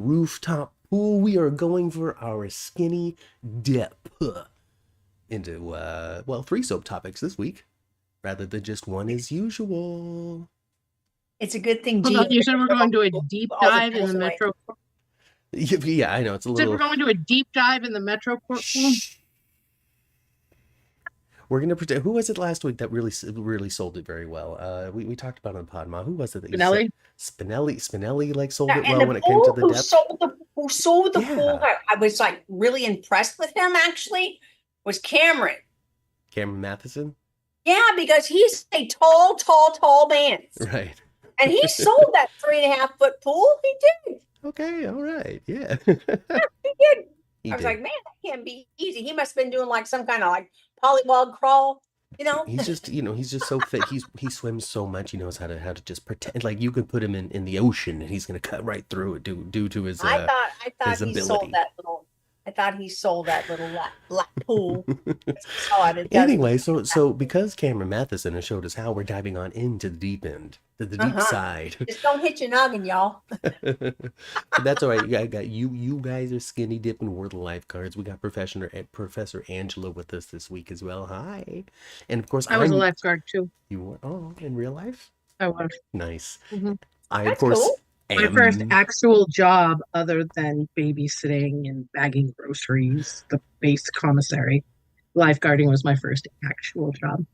rooftop pool. We are going for our skinny dip into, well, 3 soap topics this week rather than just one as usual. It's a good thing, Hold on, Gene. you said we're going to a deep All the dive in pills the away. Metro. Yeah, I know it's a You said we're little. going to a deep dive in the Metro Court pool. Shh. We're gonna pretend. Who was it last week that really sold it very well? We talked about it on Podma. Who was it that you said? Spinelli? Spinelli like sold Yeah, it and well the when it came to pool the who depth. sold the pool, Yeah. I was like really impressed with him actually, was Cameron. Cameron Matheson. Yeah, because he's a tall man. Right. And he sold that 3.5 foot pool. He did. Okay. All right. Yeah. Yeah, he did. He I was did. like, man, that can't be easy. He must have been doing like some kind of like polywog crawl, you know? He's just, he's just so fit. He swims so much. He knows how to just pretend. Like you could put him in the ocean and he's gonna cut right through it due to his I thought his he ability. sold that little. I thought he sold that little lap pool. Anyway, so because Cameron Matheson has showed us how, we're diving on into the deep end, to the deep side. Just don't hit your noggin, y'all. But that's all right. You guys are skinny dipping. We're the lifeguards. We got Professor Angela with us this week as well. Hi, and of course I was a lifeguard too. You were? Oh, in real life? I was. Nice. Mhm. I of That's course cool. My first actual job, other than babysitting and bagging groceries, the base commissary, lifeguarding was my first actual job.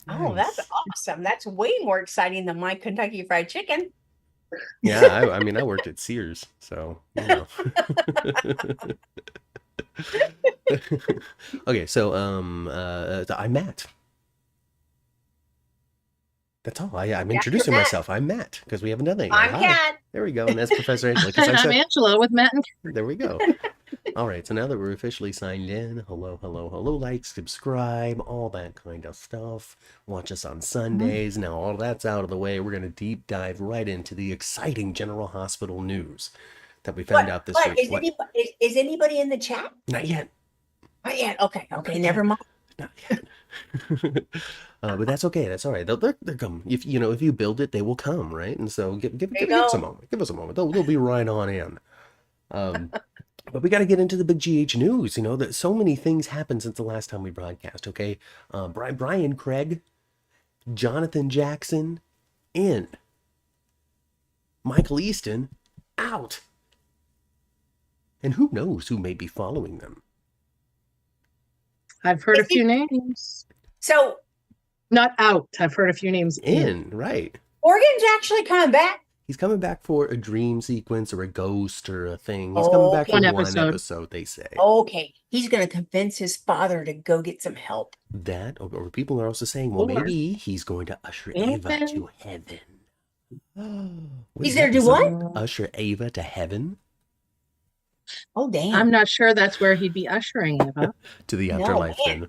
Oh, that's awesome. That's way more exciting than my Kentucky Fried Chicken. Yeah, I mean, I worked at Sears, so, you know. Okay, so, I'm Matt. That's all. I'm introducing myself. I'm Matt, because we haven't done that yet. I'm Kat. There we go, and that's Professor Angela. And I'm Angela with Matt and Karen. There we go. All right, so now that we're officially signed in, hello, like, subscribe, all that kind of stuff. Watch us on Sundays. Now all that's out of the way, we're going to deep dive right into the exciting General Hospital news that we found out this week. Is anybody in the chat? Not yet. Not yet. Okay, never mind. Not yet. But that's okay. That's all right. They're coming. If you build it, they will come, right? And so give us a moment. Give us a moment. They'll be right on in. But we got to get into the big GH news. That so many things happened since the last time we broadcast. Okay, Bryan Craig, Jonathan Jackson, in. Michael Easton, out. And who knows who may be following them? I've heard a few names. So, not out. I've heard a few names in. Right. Morgan's actually coming back. He's coming back for a dream sequence or a ghost or a thing. He's coming back for one episode, they say. Okay. He's going to convince his father to go get some help. That, or people are also saying, well, maybe he's going to usher Ava to heaven. He's going to do what? Usher Ava to heaven. Oh, damn. I'm not sure that's where he'd be ushering Ava. To the afterlife, then.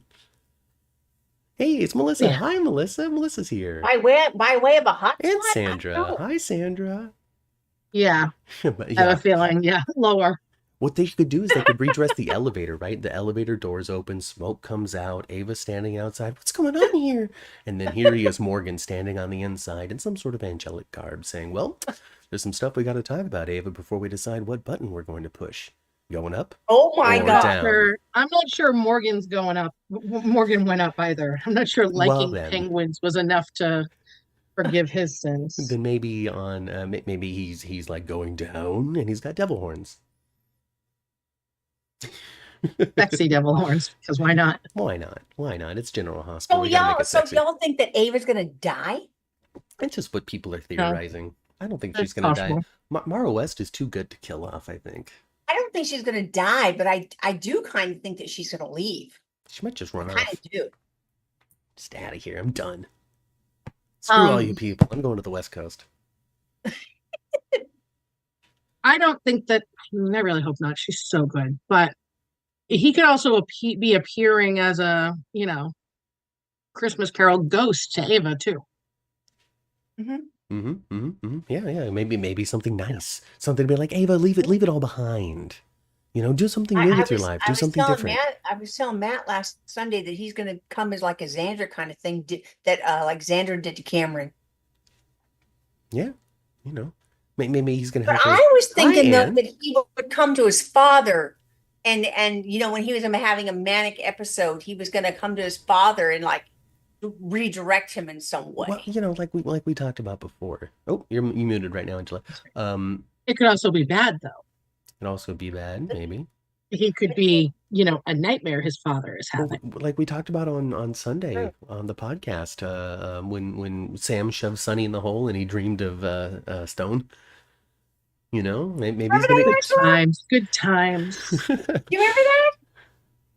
Hey, it's Melissa. Yeah. Hi, Melissa. Melissa's here. By way of a hot And Sandra. Hi, Sandra. Yeah. I have a feeling, lower. What they could do is they could redress the elevator, right? The elevator doors open, smoke comes out, Ava standing outside. What's going on here? And then here he is, Morgan, standing on the inside in some sort of angelic garb saying, well, there's some stuff we got to talk about, Ava, before we decide what button we're going to push. Going up? Oh my God. I'm not sure Morgan's going up. Morgan went up either. I'm not sure liking penguins was enough to forgive his sins. Then maybe maybe he's like going down and he's got devil horns. Sexy devil horns, because why not? Why not? It's General Hospital. So y'all think that Ava's gonna die? That's just what people are theorizing. I don't think she's gonna die. Mara West is too good to kill off, I think. I don't think she's going to die, but I do kind of think that she's going to leave. She might just run off. I kind of do. Just out of here. I'm done. Screw all you people. I'm going to the West Coast. I don't think that. I really hope not. She's so good. But he could also be appearing as a, Christmas Carol ghost to Ava, too. Yeah. Maybe something nice. Something to be like, Ava, leave it all behind. Do something new with your life. Do something different. I was telling Matt last Sunday that he's going to come as like a Xander kind of thing that like Xander did to Cameron. Yeah, Maybe he's gonna But have to. I was Hi, thinking though Anne. that he would come to his father and when he was having a manic episode, he was gonna come to his father and like redirect him in some Well, way. like we talked about before. Oh, you muted right now, Angela. It could also be bad though. It also be bad, maybe. He could be, a nightmare his father is Well, having. like we talked about on Sunday on the podcast, when Sam shoved Sonny in the hole and he dreamed of Stone. Maybe he's Remember gonna. that, Angela? Good times. You remember that?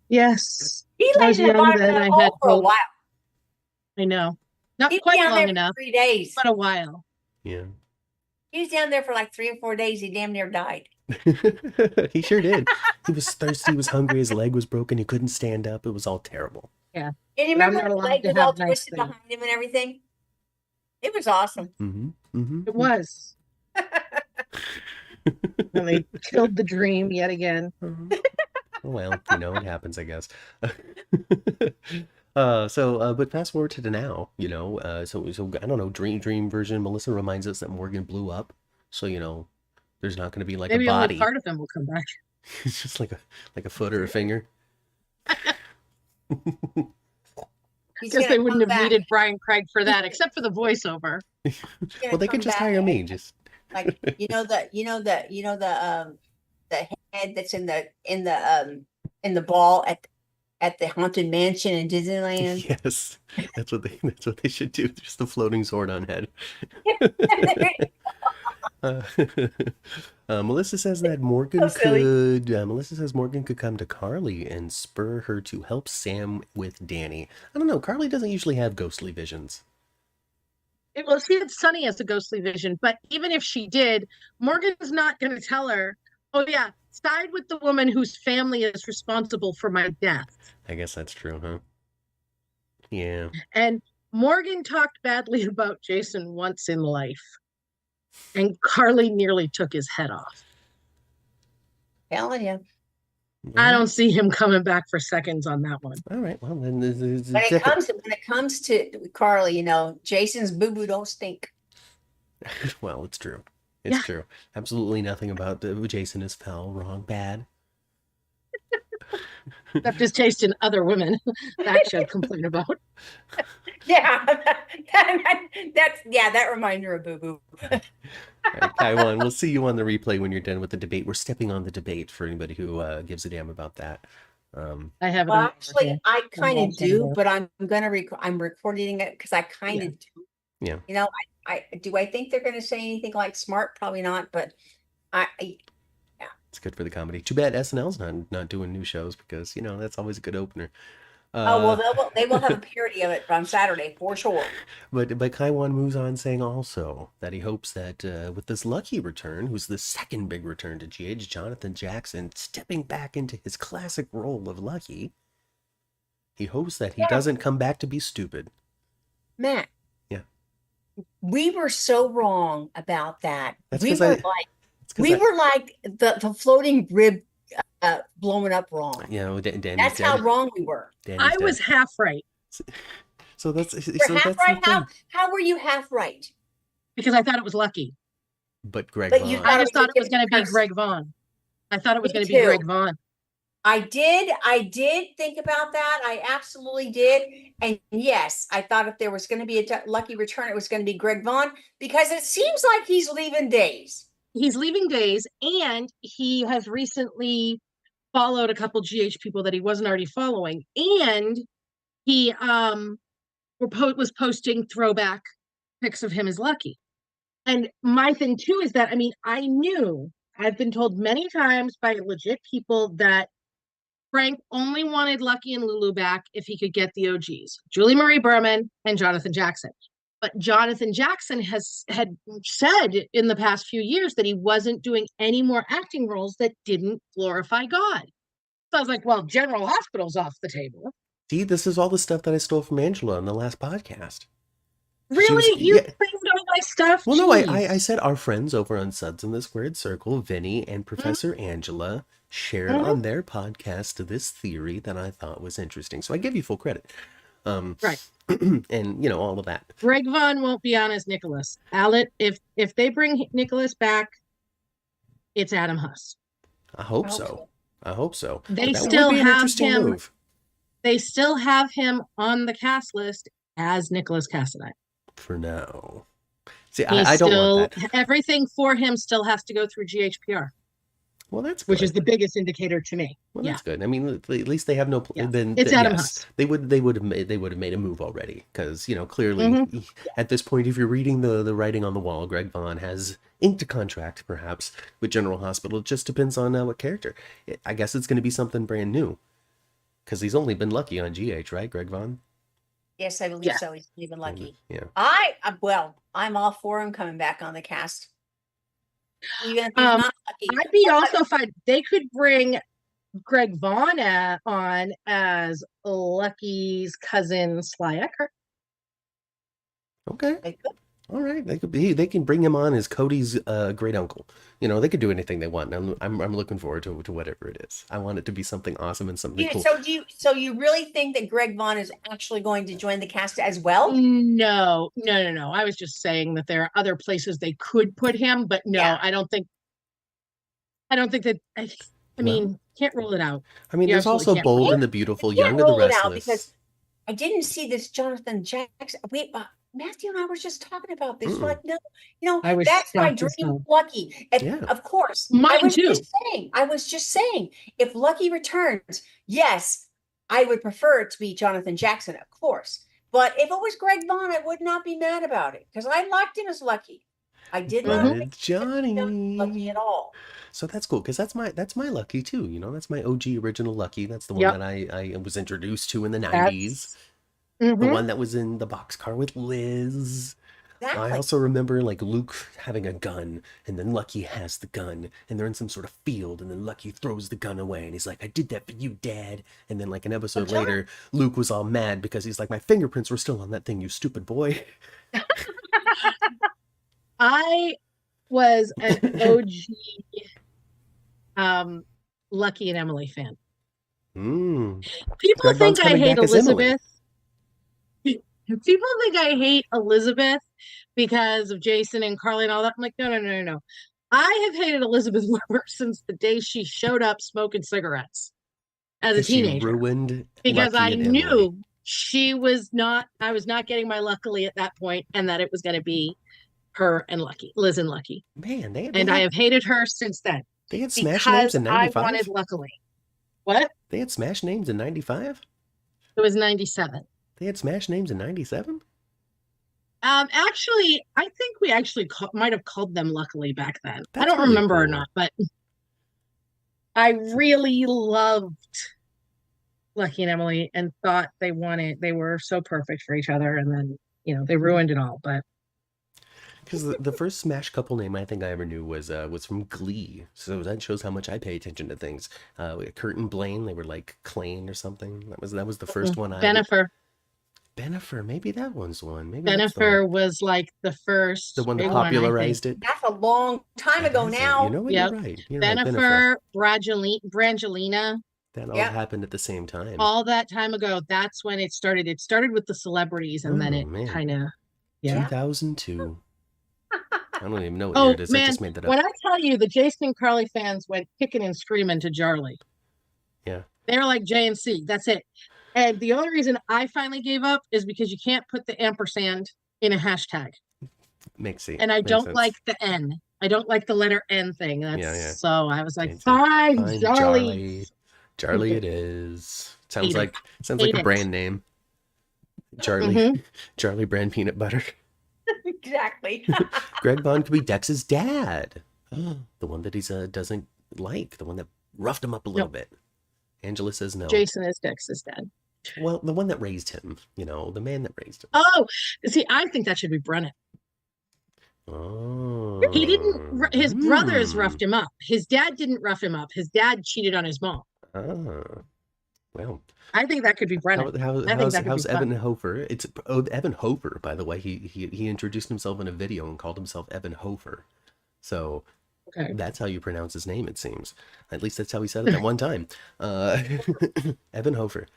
Yes. He I laid was in the young bottom of then. that I had hole for a hope. while. I know. He Not was quite down long there enough, for 3 days. but a while. Yeah. He was down there for like 3 or 4 days. He damn near died. He sure did. He was thirsty, he was hungry, his leg was broken, he couldn't stand up. It was all terrible. Yeah. And you But I'm remember not when the allowed leg to was all have nice twisted things. behind him and everything? It was awesome. It was. And they killed the dream yet again. Well, it happens, I guess. But fast forward to the now, so I don't know, dream version. Melissa reminds us that Morgan blew up, so there's not going to be like Maybe a only body. part of him will come back. It's just like a foot or a finger. Because they wouldn't have needed Bryan Craig for that, except for the voiceover. Well, they could just hire me. Just like the head that's in the ball at the Haunted Mansion in Disneyland. Yes, that's what they should do. Just the floating sword on head. Melissa says that Morgan could. Melissa says Morgan could come to Carly and spur her to help Sam with Danny. I don't know. Carly doesn't usually have ghostly visions. Well, she had Sonny as a ghostly vision, but even if she did, Morgan's not going to tell her, "Oh yeah, side with the woman whose family is responsible for my death." I guess that's true, huh? Yeah. And Morgan talked badly about Jason once in life, and Carly nearly took his head off. Telling you. I don't see him coming back for seconds on that one. All right. Well, then when it comes to Carly, Jason's boo-boo don't stink. Well, it's true. It's true. Absolutely nothing about Jason is foul, wrong, bad. Except his taste in other women. That should complain about. Yeah. That reminds me of boo-boo. Right, Kaiwan, we'll see you on the replay when you're done with the debate. We're stepping on the debate for anybody who gives a damn about that. I haven't. Well, actually, I kind of do, but I'm recording it because I kind of do. Yeah. I think they're going to say anything like smart? Probably not, but yeah. It's good for the comedy. Too bad SNL's not doing new shows because that's always a good opener. They will have a parody of it on Saturday for sure. But Kaiwan moves on saying also that he hopes that with this Lucky return, who's the second big return to GH, Jonathan Jackson stepping back into his classic role of Lucky, he hopes that he doesn't come back to be stupid. Matt. Yeah. We were so wrong about that. That's we were like the floating rib blowing up wrong. That's how wrong we were. I was half right. So that's half right. How were you half right? Because I thought it was Lucky. But Greg But Vaughn. I just thought it was going to be Greg Vaughn. I thought it was going to be Greg Vaughn. I did think about that. I absolutely did. And yes, I thought if there was going to be a Lucky return, it was going to be Greg Vaughn because it seems like he's leaving Days. He's leaving Days, and he has recently followed a couple GH people that he wasn't already following, and he was posting throwback pics of him as Lucky. And my thing too is that I've been told many times by legit people that Frank only wanted Lucky and Lulu back if he could get the OGs, Julie Marie Berman and Jonathan Jackson. But Jonathan Jackson had said in the past few years that he wasn't doing any more acting roles that didn't glorify God. So I was like, well, General Hospital's off the table. See, this is all the stuff that I stole from Angela in the last podcast. Really? You claimed all my stuff? Well, no, I said our friends over on Suds in the Squared Circle, Vinny and Professor Angela, shared on their podcast this theory that I thought was interesting. So I give you full credit. Right. and all of that. Greg Vaughn won't be on as Nicholas. If they bring Nicholas back, it's Adam Huss. I hope so. I hope so. They That would still be an have interesting him. move. They still have him on the cast list as Nicholas Cassadine. For now. See, I don't want that. Everything for him still has to go through GHPR. Well, that's good. Which is the biggest indicator to me. Well, that's good. I mean, at least they have no. It's Adam Huss. They would have made a move already because clearly at this point, if you're reading the writing on the wall, Greg Vaughn has inked a contract perhaps with General Hospital. It just depends on what character. I guess it's going to be something brand new because he's only been lucky on GH, right, Greg Vaughn? Yes, I believe so. He's even lucky. Yeah. I'm all for him coming back on the cast. Even if he's not lucky. I'd be also fine. They could bring Greg Vaughn on as Lucky's cousin Sly Eckhart. Okay. They could. All right. They can bring him on as Cody's great uncle. They could do anything they want. I'm looking forward to whatever it is. I want it to be something awesome and something cool. So you really think that Greg Vaughn is actually going to join the cast as well? No. I was just saying that there are other places they could put him, but no, yeah. I don't think that. I mean, can't rule it out. I mean, there's also Bold and the Beautiful, Young and the Restless. Because I didn't see this Jonathan Jackson. Wait, Matthew and I were just talking about this. Like, no, that's my dream. Lucky, of course. Mine too. I was just saying, if Lucky returns, yes, I would prefer it to be Jonathan Jackson, of course. But if it was Greg Vaughn, I would not be mad about it because I liked him as Lucky. I did not like Johnny Lucky at all. So that's cool because that's my Lucky too. That's my OG original Lucky. That's the one that I was introduced to in the 90s. The one that was in the boxcar with Liz. Exactly. I also remember like Luke having a gun, and then Lucky has the gun, and they're in some sort of field, and then Lucky throws the gun away, and he's like, "I did that for you, Dad." And then like an episode later, Luke was all mad because he's like, "My fingerprints were still on that thing, you stupid boy." I was an OG Lucky and Emily fan. People think I hate Elizabeth. People think I hate Elizabeth because of Jason and Carly and all that. I'm like, no. I have hated Elizabeth Weber since the day she showed up smoking cigarettes as a teenager. She ruined because I knew I was not getting my Luckily at that point, and that it was going to be her and Lucky, Liz and Lucky. Man, I have hated her since then. They had smash names in 95? I wanted Luckily. What? They had smash names in 95? It was 97. They had smash names in 97? Actually, I think we actually might have called them Luckily back then. I don't remember or not, but I really loved Lucky and Emily and thought they were so perfect for each other, and then they ruined it all. But because the first smash couple name I think I ever knew was from Glee, so that shows how much I pay attention to things. Kurt and Blaine, they were like Klain or something. That was the first one. Bennifer, maybe that one's one. Maybe Bennifer was like the first, the one that popularized it. That's a long time ago now. You're right. Bennifer, Brangelina. That all happened at the same time. All that time ago. That's when it started. It started with the celebrities, and then it kind of 2002. I don't even know what year it is. Man, I just made that up. When I tell you the Jason and Carly fans went kicking and screaming to Jarly. Yeah. They're like JNC. That's it. And the only reason I finally gave up is because you can't put the ampersand in a hashtag. Makes sense. And I don't like the N. I don't like the letter N thing. So I was like, fine, Jarly. Jarly it is. Sounds like a brand name. Jarly. Jarly brand peanut butter. Exactly. Greg Vaughn could be Dex's dad. The one that he doesn't like. The one that roughed him up a little bit. Angela says no. Jason is Dex's dad. Well, the one that raised him, the man that raised him. Oh, see, I think that should be Brennan. Oh. He didn't, his brothers roughed him up. His dad didn't rough him up. His dad cheated on his mom. Well. I think that could be Brennan. How's Evan Hofer? It's Evan Hofer, by the way. He introduced himself in a video and called himself Evan Hofer. So that's how you pronounce his name, it seems. At least that's how he said it that one time. Evan Hofer.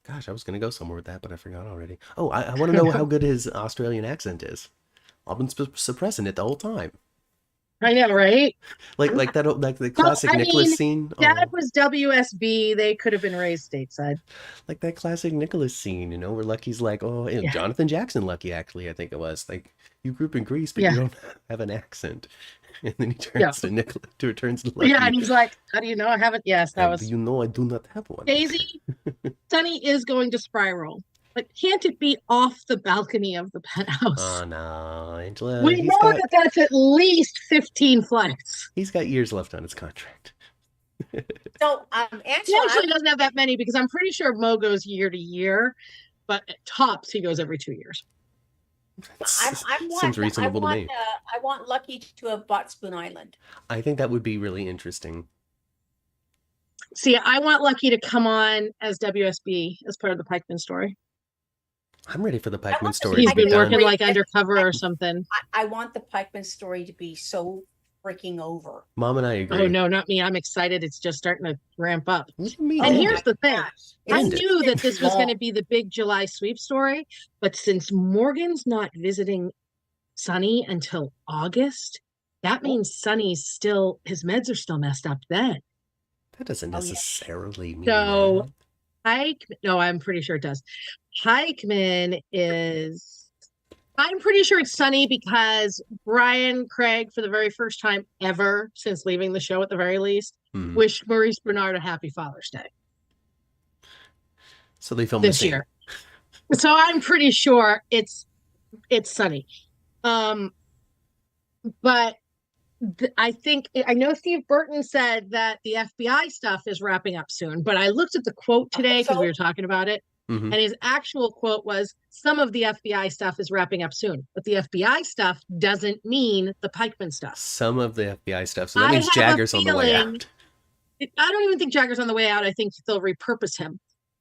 Gosh, I was gonna go somewhere with that, but I forgot already. Oh, I want to know how good his Australian accent is. I've been suppressing it the whole time. I know, right? Like that, like the Well, classic I Nicholas mean, scene. Dad Oh, was WSB. They could have been raised stateside. like that classic Nicholas scene, where Lucky's like, oh, Yeah, Jonathan Jackson Lucky, actually, I think it was. Like, you grew up in Greece, but you yeah, don't have an accent. And then he yeah, turns to Nicholas, turns to yeah. Lucky. And he's like, "How do you know I haven't?" Yes, that Do was you know I do not have one? Daisy. Sunny is going to spiral, but can't it be off the balcony of the penthouse? Oh no, Angela, We know that that's at least 15 flights. he's got years left on his contract. So, He Angela, actually doesn't have that many because I'm pretty sure Mo goes year to year, but at tops he goes every 2 years. Seems reasonable to me. I want Lucky to have bought Spoon Island. I think that would be really interesting. See, I want Lucky to come on as WSB as part of the Pikeman story. I'm ready for the Pikeman want the story He's to be been done. working like undercover or something. I want the Pikeman story to be so freaking over. Mom and I agree. Oh no, not me. I'm excited. It's just starting to ramp up. What do you mean? And Oh here's my the thing. gosh. I End it. knew that this was going to be the big July sweep story, but since Morgan's not visiting Sunny until August, that means Sunny's still, his meds are still messed up then. That doesn't necessarily mean So that. no, I'm pretty sure it does. Pikeman is, I'm pretty sure it's Sunny because Bryan Craig, for the very first time ever since leaving the show at the very least, wished Maurice Bernard a happy Father's Day. So they filmed this year. So I'm pretty sure it's Sunny. But I think, I know Steve Burton said that the FBI stuff is wrapping up soon, but I looked at the quote today because we were talking about it. And his actual quote was, some of the FBI stuff is wrapping up soon, but the FBI stuff doesn't mean the Pikeman stuff. Some of the FBI stuff. So that means Jagger's on the way out. I don't even think Jagger's on the way out. I think they'll repurpose him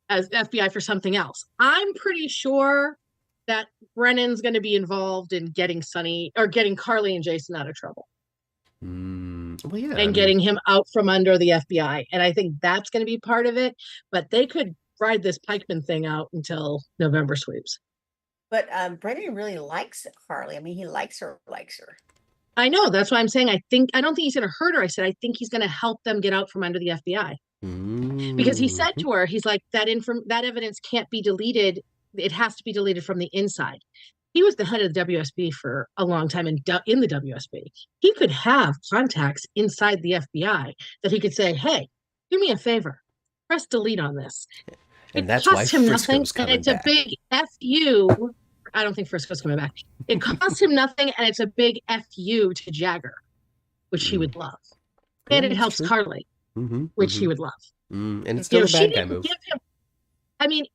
as FBI for something else. I'm pretty sure that Brennan's going to be involved in getting Sunny or getting Carly and Jason out of trouble. Well, yeah, and getting him out from under the FBI. And I think that's going to be part of it. But they could ride this Pikeman thing out until November sweeps. But Brennan really likes Carly. I mean, he likes her. I know. That's why I'm saying I don't think he's going to hurt her. I said I think he's going to help them get out from under the FBI. Because he said to her, he's like, that evidence can't be deleted. It has to be deleted from the inside. He was the head of the WSB for a long time in the WSB. He could have contacts inside the FBI that he could say, hey, do me a favor. Press delete on this. And that's why Frisco's coming back. It's a big FU. I don't think Frisco's coming back. It costs him nothing, and it's a big FU to Jagger, which he would love. And it helps Carly, which he would love. And it's still a bad guy move. I mean,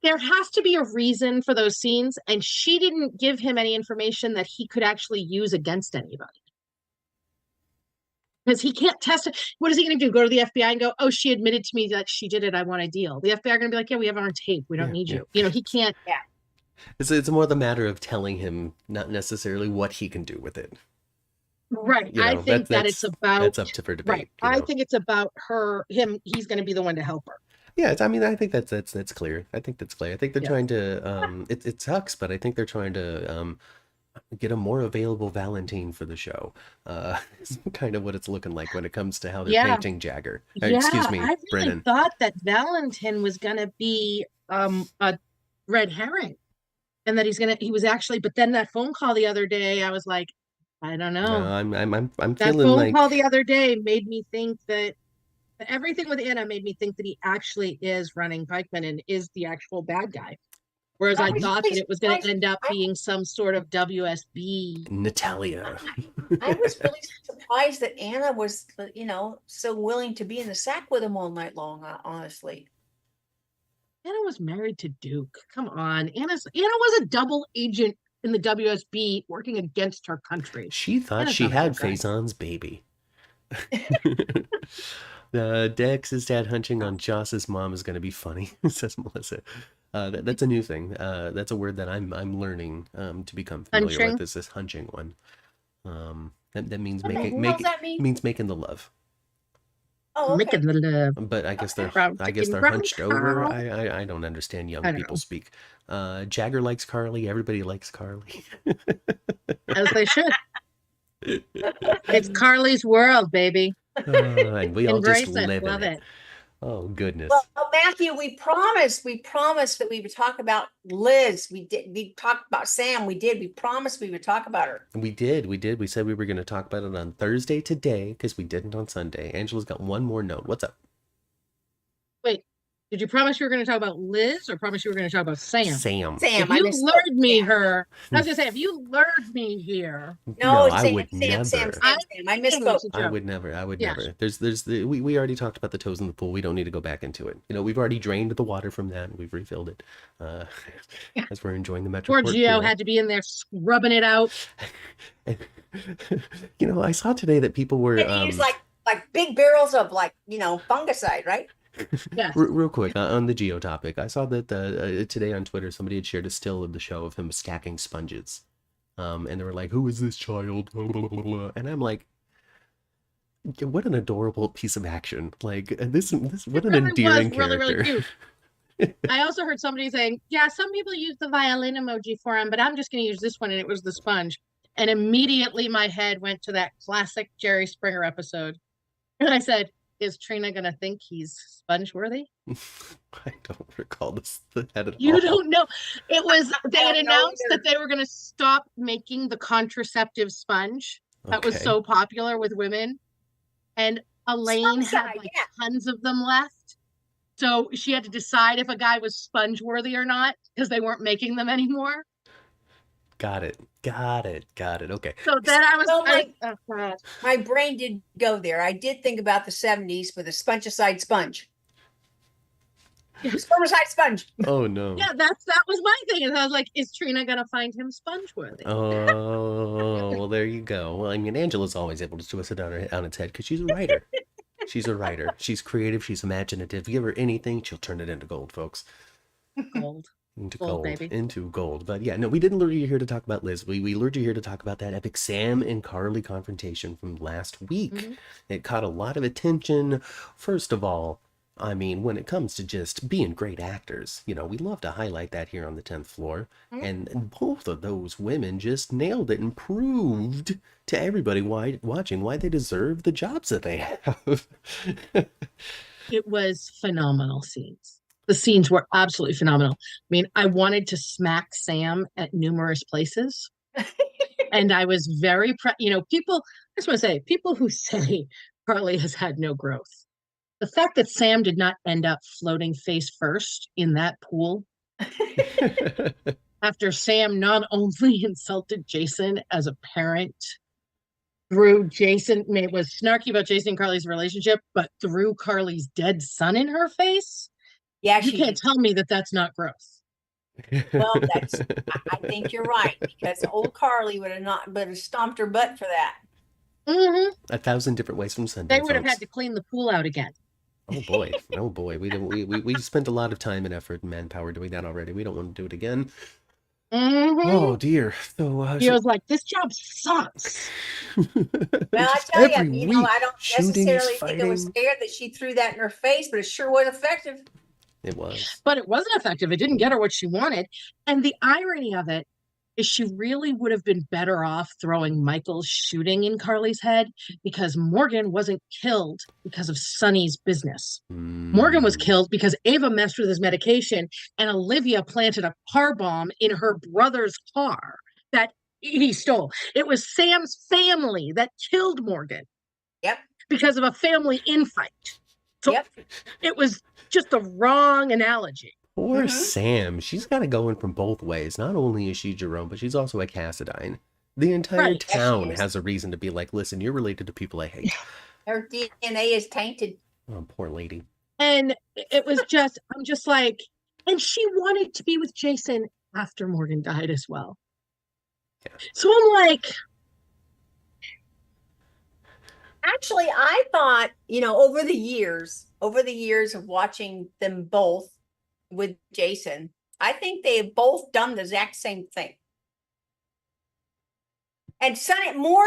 there has to be a reason for those scenes, and she didn't give him any information that he could actually use against anybody. Because he can't test it. What is he going to do? Go to the FBI and go, oh, she admitted to me that she did it. I want a deal. The FBI are going to be like, yeah, we have it on tape. We don't need you. You know, he can't. Yeah. It's more the matter of telling him, not necessarily what he can do with it. Right. I think that it's about. That's up to for debate. Right. I think it's about him. He's going to be the one to help her. Yeah, I mean, I think that's clear. I think that's clear. I think they're trying to. It sucks, but I think they're trying to get a more available Valentine for the show. It's kind of what it's looking like when it comes to how they're painting Jagger. Excuse me, I really Brennan. thought that Valentine was going to be a red herring, and that he was actually. But then that phone call the other day, I was like, I don't know. I'm that feeling phone like call the other day made me think that. Everything with Anna made me think that he actually is running Pikeman and is the actual bad guy. Whereas I thought that it was going to end up being some sort of WSB. Natalia. I was really surprised that Anna was, so willing to be in the sack with him all night long, honestly. Anna was married to Duke. Come on. Anna was a double agent in the WSB working against her country. She thought she had Faison's baby. Dex's dad hunching on Joss's mom is going to be funny, says Melissa. That's a new thing. That's a word that I'm learning to become familiar with. Is this hunching one? That means means making the love. Oh, okay. Making the love. But I guess they're Brown chicken, brown hunched over. cow. I don't understand young I don't people know. speak. Jagger likes Carly. Everybody likes Carly. As they should. It's Carly's world, baby. And we all just Embrace it. live in Love it. Oh goodness. Well, Matthew, we promised that we would talk about Liz. We did. We talked about Sam. We did. We promised we would talk about her. We did. We said we were going to talk about it on Thursday today because we didn't on Sunday. Angela's got one more note. What's up? Wait, did you promise you were going to talk about Liz or promise you were going to talk about Sam? Sam. If you lured me her, I was going to say, if you lured me here. No, Sam, I would Sam, never. Sam. I misspoke. I would never. I would Yes. never. We already talked about the toes in the pool. We don't need to go back into it. You know, we've already drained the water from that. We've refilled it. As we're enjoying the Metro. Poor Gio had to be in there scrubbing it out. You know, I saw today that people were Use like big barrels of fungicide, right? Yes. Real quick on the Geo topic, I saw that today on Twitter somebody had shared a still of the show of him stacking sponges, and they were like, "Who is this child?" And I'm like, "What an adorable piece of action! Like this what an endearing character." Really cute. I also heard somebody saying, "Yeah, some people use the violin emoji for him, but I'm just going to use this one," and it was the sponge. And immediately my head went to that classic Jerry Springer episode, and I said, "Is Trina gonna think he's sponge worthy?" I don't recall this at all. You don't know. It was they had announced that they were gonna stop making the contraceptive sponge that was so popular with women, and Elaine had tons of them left. So she had to decide if a guy was sponge worthy or not because they weren't making them anymore. Got it. Okay. So then I was my brain did go there. I did think about the 70s with a spongicide sponge. Spermicide sponge. Oh no. Yeah, that was my thing. And I was like, is Trina gonna find him sponge worthy? Oh, well, there you go. Well, I mean, Angela's always able to twist it on its head because she's a writer. She's a writer. She's creative. She's imaginative. Give her anything, she'll turn it into gold, folks. Gold. Into gold, gold, baby. into gold. But yeah, no, we didn't lure you here to talk about Liz. We lured you here to talk about that epic Sam and Carly confrontation from last week. Mm-hmm. It caught a lot of attention. First of all, I mean, when it comes to just being great actors, you know, we love to highlight that here on the 10th floor. Mm-hmm. And both of those women just nailed it and proved to everybody watching why they deserve the jobs that they have. It was phenomenal scenes. The scenes were absolutely phenomenal. I mean, I wanted to smack Sam at numerous places. And I was very, people, I just want to say, people who say Carly has had no growth. The fact that Sam did not end up floating face first in that pool after Sam not only insulted Jason as a parent, was snarky about Jason and Carly's relationship, but threw Carly's dead son in her face. Yeah, you can't tell me that that's not growth. Well, I think you're right, because old Carly would have stomped her butt for that. Mm-hmm. 1,000 different ways from Sunday. They would have had to clean the pool out again. Oh boy. We spent a lot of time and effort and manpower doing that already. We don't want to do it again. Mm-hmm. Oh dear. So he was like, this job sucks. Well, I tell you, I don't necessarily think I was scared that she threw that in her face, but it sure was effective. It was. But it wasn't effective. It didn't get her what she wanted. And the irony of it is she really would have been better off throwing Michael's shooting in Carly's head, because Morgan wasn't killed because of Sonny's business. Morgan was killed because Ava messed with his medication and Olivia planted a car bomb in her brother's car that he stole. It was Sam's family that killed Morgan. Yep. Because of a family infight. So it was just the wrong analogy. Poor Sam. She's got it going from both ways. Not only is she Jerome, but she's also a Cassadine. The entire town has a reason to be like, listen, you're related to people I hate. Her DNA is tainted. Oh, poor lady. And it was just, I'm just like, and she wanted to be with Jason after Morgan died as well. Yeah. So I'm like, actually, I thought, over the years of watching them both with Jason, I think they have both done the exact same thing. And Sonny more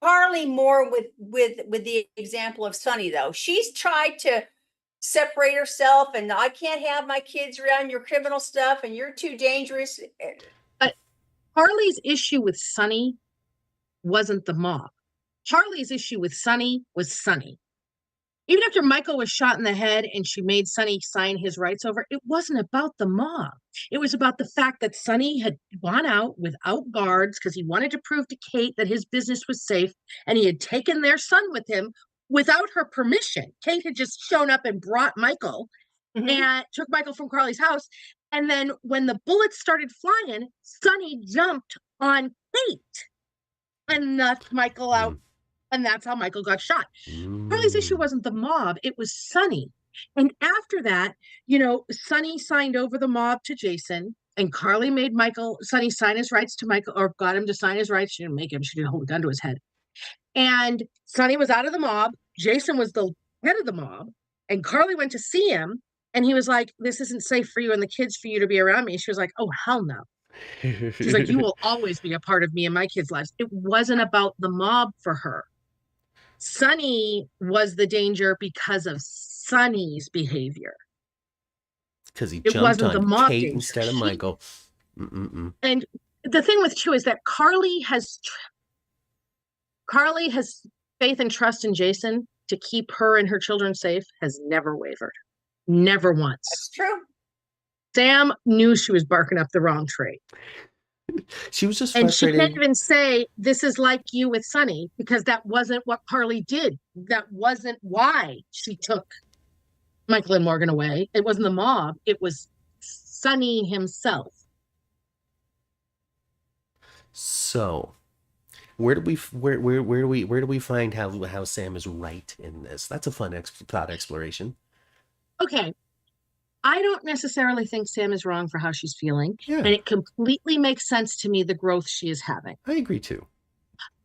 Carly more with the example of Sonny though. She's tried to separate herself, and I can't have my kids around your criminal stuff, and you're too dangerous. But Carly's issue with Sonny wasn't the mob. Carly's issue with Sonny was Sonny. Even after Michael was shot in the head and she made Sonny sign his rights over, it wasn't about the mob. It was about the fact that Sonny had gone out without guards because he wanted to prove to Kate that his business was safe, and he had taken their son with him without her permission. Kate had just shown up and brought Michael and took Michael from Carly's house. And then when the bullets started flying, Sonny jumped on Kate and knocked Michael out. And that's how Michael got shot. Carly's issue wasn't the mob, it was Sonny. And after that, Sonny signed over the mob to Jason, and Carly made Sonny sign his rights to Michael, or got him to sign his rights. She didn't make him, she didn't hold a gun to his head. And Sonny was out of the mob. Jason was the head of the mob. And Carly went to see him, and he was like, "This isn't safe for you and the kids for you to be around me." She was like, "Oh, hell no." She's like, "You will always be a part of me and my kids' lives." It wasn't about the mob for her. Sonny was the danger because of Sonny's behavior. Because he jumped on Kate instead of Michael. And the thing with too is that Carly has faith and trust in Jason to keep her and her children safe, has never wavered. Never once. That's true. Sam knew she was barking up the wrong tree. She was just frustrated. And she can't even say, "This is like you with Sonny," because that wasn't what Carly did. That wasn't why she took Michael and Morgan away. It wasn't the mob. It was Sonny himself. So, where do we find how Sam is right in this? That's a fun thought exploration. Okay. I don't necessarily think Sam is wrong for how she's feeling. Yeah. And it completely makes sense to me, the growth she is having. I agree too.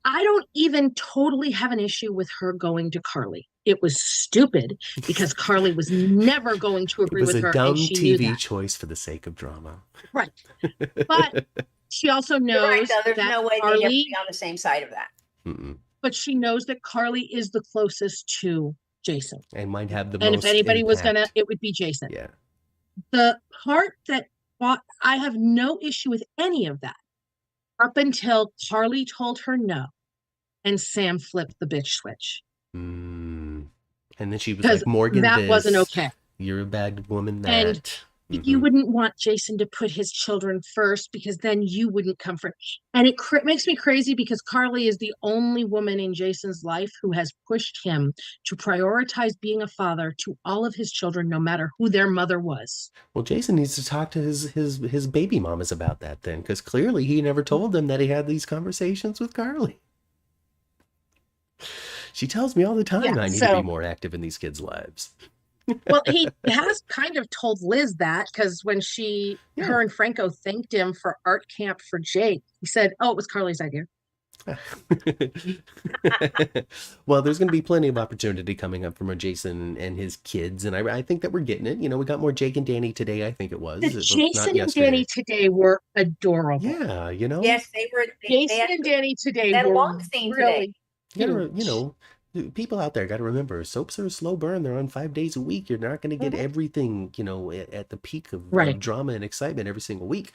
I don't even totally have an issue with her going to Carly. It was stupid because Carly was never going to agree with her. It was a dumb TV choice for the sake of drama. Right. But she also knows right, there's that no way Carly, they'd be on the same side of that. But she knows that Carly is the closest to Jason. And might have the most And if anybody impact. was gonna, it would be Jason. Yeah. The part that I have no issue with any of that up until Carly told her no, and Sam flipped the bitch switch. And then she was like, "Morgan, that wasn't okay. You're a bad woman." And you wouldn't want Jason to put his children first, because then you wouldn't comfort. And it makes me crazy because Carly is the only woman in Jason's life who has pushed him to prioritize being a father to all of his children, no matter who their mother was. Well, Jason needs to talk to his baby mamas about that then, because clearly he never told them that he had these conversations with Carly. She tells me all the time I need to be more active in these kids' lives. Well, he has kind of told Liz that, because when her and Franco thanked him for art camp for Jake, he said, "Oh, it was Carly's idea." Well, there's going to be plenty of opportunity coming up from Jason and his kids, and I think that we're getting it. We got more Jake and Danny today. I think it was. Jason and Danny today were adorable. Yeah, Yes, they were. Jason and Danny today that were long scene really today. People out there got to remember, soaps are a slow burn. They're on 5 days a week. You're not going to get everything, at the peak of drama and excitement every single week.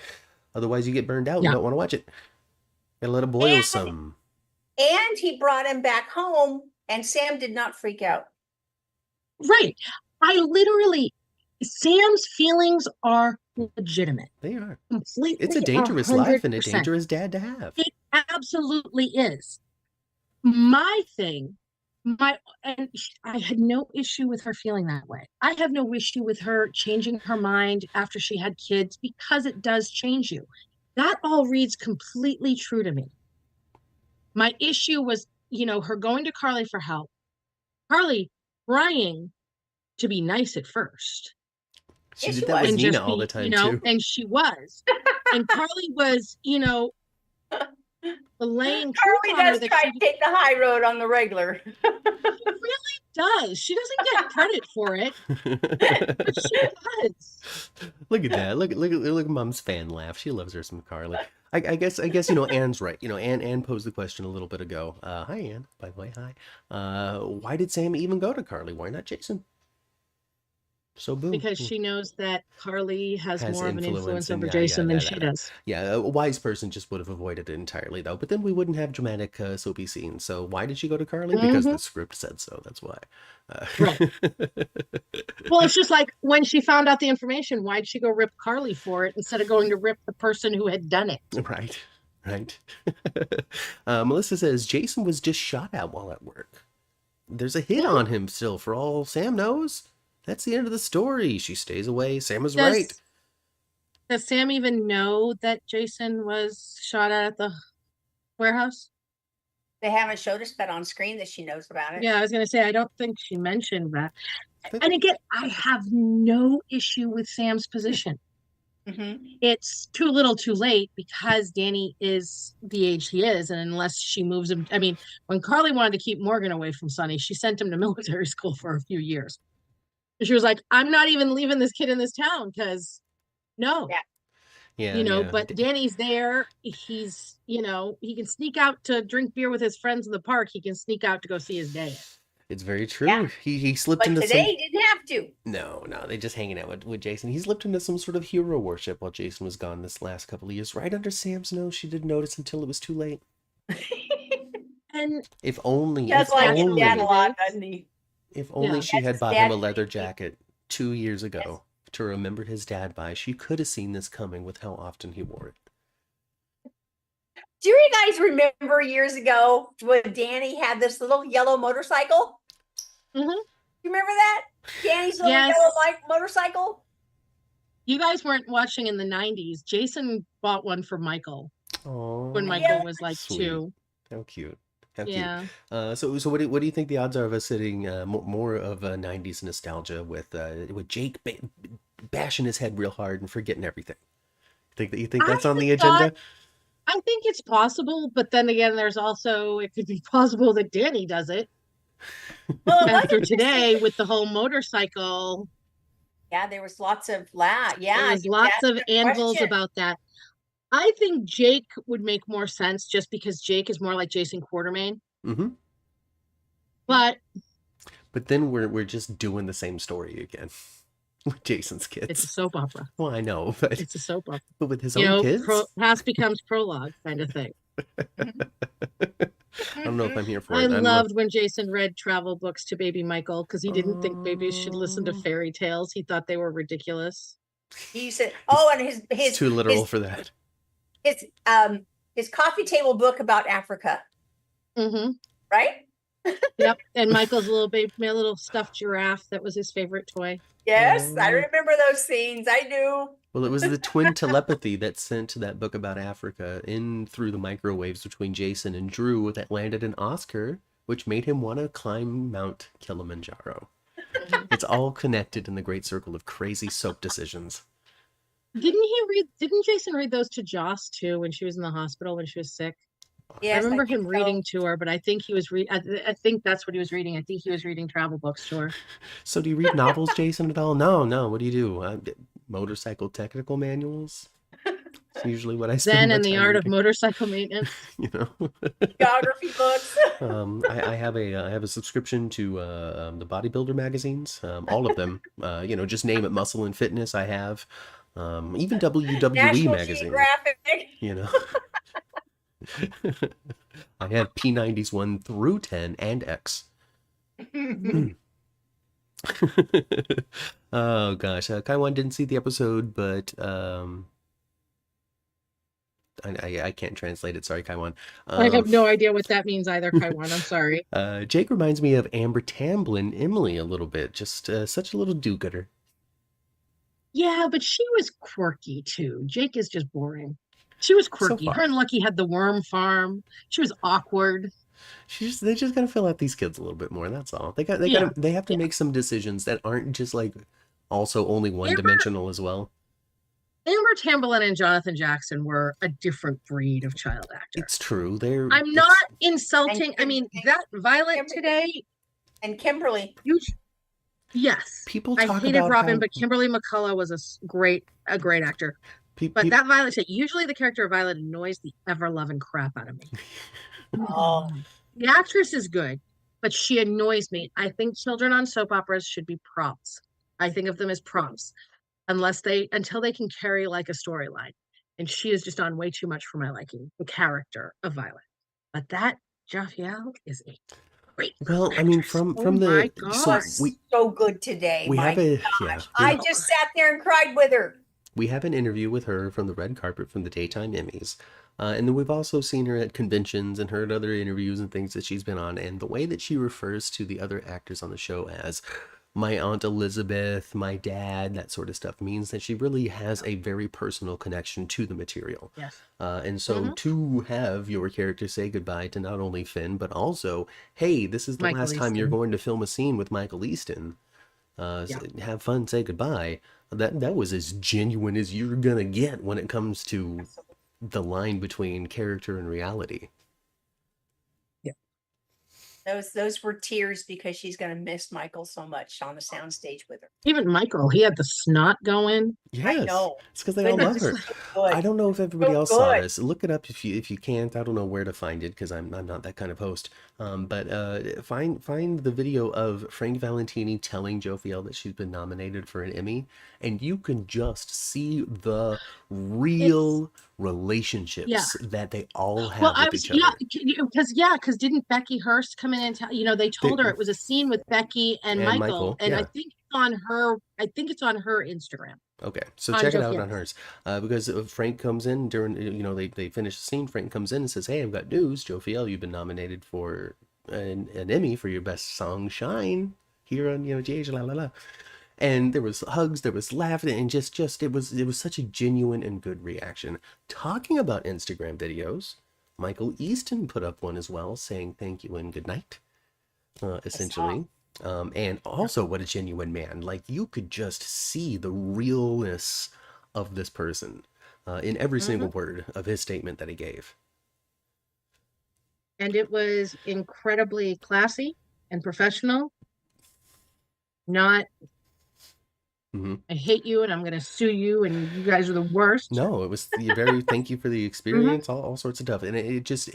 Otherwise, you get burned out. You don't want to watch it. Gotta let it boil some. And he brought him back home, and Sam did not freak out. Right. Sam's feelings are legitimate. They are. Completely. It's a dangerous 100%. Life and a dangerous dad to have. It absolutely is. My thing, and I had no issue with her feeling that way. I have no issue with her changing her mind after she had kids, because it does change you. That all reads completely true to me. My issue was, her going to Carly for help. Carly trying to be nice at first. She did that with Nina all the time, too. And she was. And Carly was, laying Carly does try to take the high road on the regular. She really does. She doesn't get credit for it, but she does. Look at that. Look at Mom's fan laugh. She loves her some Carly. I guess Anne's right. Anne posed the question a little bit ago. Hi Anne, by the way, hi. Why did Sam even go to Carly? Why not Jason? So boom. Because she knows that Carly has Has more of an influence, influence and over Jason than she does. Yeah, a wise person just would have avoided it entirely though. But then we wouldn't have dramatic soapy scenes. So why did she go to Carly? Because the script said so. That's why. Right. Well, it's just like when she found out the information, why'd she go rip Carly for it instead of going to rip the person who had done it? Right. Right. Melissa says Jason was just shot at while at work. There's a hit on him still for all Sam knows. That's the end of the story. She stays away. Sam is right. Does Sam even know that Jason was shot at the warehouse? They haven't showed us that on screen that she knows about it. Yeah, I was going to say, I don't think she mentioned that. And again, I have no issue with Sam's position. It's too little too late because Danny is the age he is. And unless she moves him, I mean, when Carly wanted to keep Morgan away from Sonny, she sent him to military school for a few years. And she was like, I'm not even leaving this kid in this town because no. Yeah. But Danny's there. He's, he can sneak out to drink beer with his friends in the park. He can sneak out to go see his dad. It's very true. Yeah. He slipped into today he didn't have to. No, they just hanging out with Jason. He slipped into some sort of hero worship while Jason was gone this last couple of years, right under Sam's nose. She didn't notice until it was too late. And if only, he does like his dad a lot, doesn't he? If only she had bought him a leather jacket 2 years ago to remember his dad by, she could have seen this coming with how often he wore it. Do you guys remember years ago when Danny had this little yellow motorcycle? You remember that? Danny's little yellow motorcycle? You guys weren't watching in the 90s. Jason bought one for Michael. When Michael was like sweet. 2. How cute. So what do you think the odds are of us hitting more of a 90s nostalgia with Jake bashing his head real hard and forgetting everything? You think that's on the agenda? I think it's possible, but then again, there's also, it could be possible that Danny does it. Well, after today with the whole motorcycle. Yeah, there was lots of there was lots of anvils about that. I think Jake would make more sense just because Jake is more like Jason Quartermain. But then we're just doing the same story again with Jason's kids. It's a soap opera. Well, I know, but it's a soap opera. But with his own kids, past becomes prologue kind of thing. I don't know if I'm here for it. I loved when Jason read travel books to baby Michael because he didn't think babies should listen to fairy tales. He thought they were ridiculous. He said, and his too literal for that. His coffee table book about Africa. Right? Yep. And Michael's little stuffed giraffe that was his favorite toy. Yes, I remember those scenes. I do. Well, it was the twin telepathy that sent that book about Africa in through the microwaves between Jason and Drew that landed an Oscar, which made him want to climb Mount Kilimanjaro. It's all connected in the great circle of crazy soap decisions. Didn't Jason read those to Joss too when she was in the hospital when she was sick? Yes, I remember him reading to her, but I think he was I think that's what he was reading. I think he was reading travel books to her. So do you read novels, Jason, at all? No. What do you do? Motorcycle technical manuals? It's usually what I spend Zen my and the time art reading. of motorcycle maintenance. Geography books. I have a subscription to the bodybuilder magazines, all of them. Just name it, Muscle and Fitness. I have even WWE National magazine. Geographic. I have P90s 1 through 10 and X. Oh gosh, Kaiwan didn't see the episode, but I can't translate it. Sorry, Kaiwan. I have no idea what that means either, Kaiwan. I'm sorry. Jake reminds me of Amber Tamblyn, Emily, a little bit. Just such a little do-gooder. Yeah, but she was quirky too. Jake is just boring. She was quirky. Her and Lucky had the worm farm. She was awkward. They just gotta fill out these kids a little bit more. That's all. They have to make some decisions that aren't just like also only one-dimensional as well. Amber Tamblyn and Jonathan Jackson were a different breed of child actor. It's true. I'm not insulting. I mean, that Violet today and Kimberly. Yes. People talk I hated about Robin, but Kimberly McCullough was a great actor. But that Violet, usually the character of Violet annoys the ever-loving crap out of me. Oh. The actress is good, but she annoys me. I think children on soap operas should be props. I think of them as props, until they can carry like a storyline. And she is just on way too much for my liking, the character of Violet. But that Jaffiel is a great Well, I mean, actress. from the So good today. We My have a gosh. I just sat there and cried with her. We have an interview with her from the red carpet from the daytime Emmys. And then we've also seen her at conventions and heard other interviews and things that she's been on. And the way that she refers to the other actors on the show as my Aunt Elizabeth, my dad, that sort of stuff means that she really has a very personal connection to the material. Yes. And so to have your character say goodbye to not only Finn, but also, hey, this is the last time you're going to film a scene with Michael Easton. Have fun, say goodbye. That was as genuine as you're gonna get when it comes to the line between character and reality. Yeah, those were tears because she's gonna miss Michael so much on the soundstage with her. Even Michael, he had the snot going. Yes, I know. It's because they all love her. I don't know if everybody else saw this. Look it up if you can't. I don't know where to find it because I'm not that kind of host. But find the video of Frank Valentini telling Jophiel that she's been nominated for an Emmy, and you can just see the real relationships that they all have with each other. Because didn't Becky Hurst come in and tell they told her it was a scene with Becky and Michael, and I think it's on her Instagram. Okay, so check it out on hers. Because Frank comes in during, they finish the scene. Frank comes in and says, "Hey, I've got news. Jophiel, you've been nominated for an Emmy for your best song, Shine, here on, GH, la la la." And there was hugs, there was laughter, and just it was such a genuine and good reaction. Talking about Instagram videos, Michael Easton put up one as well, saying thank you and good night, essentially. And also, what a genuine man. Like, you could just see the realness of this person in every single word of his statement that he gave. And it was incredibly classy and professional. Not, I hate you and I'm going to sue you and you guys are the worst. No, it was very thank you for the experience, all sorts of stuff. And it just,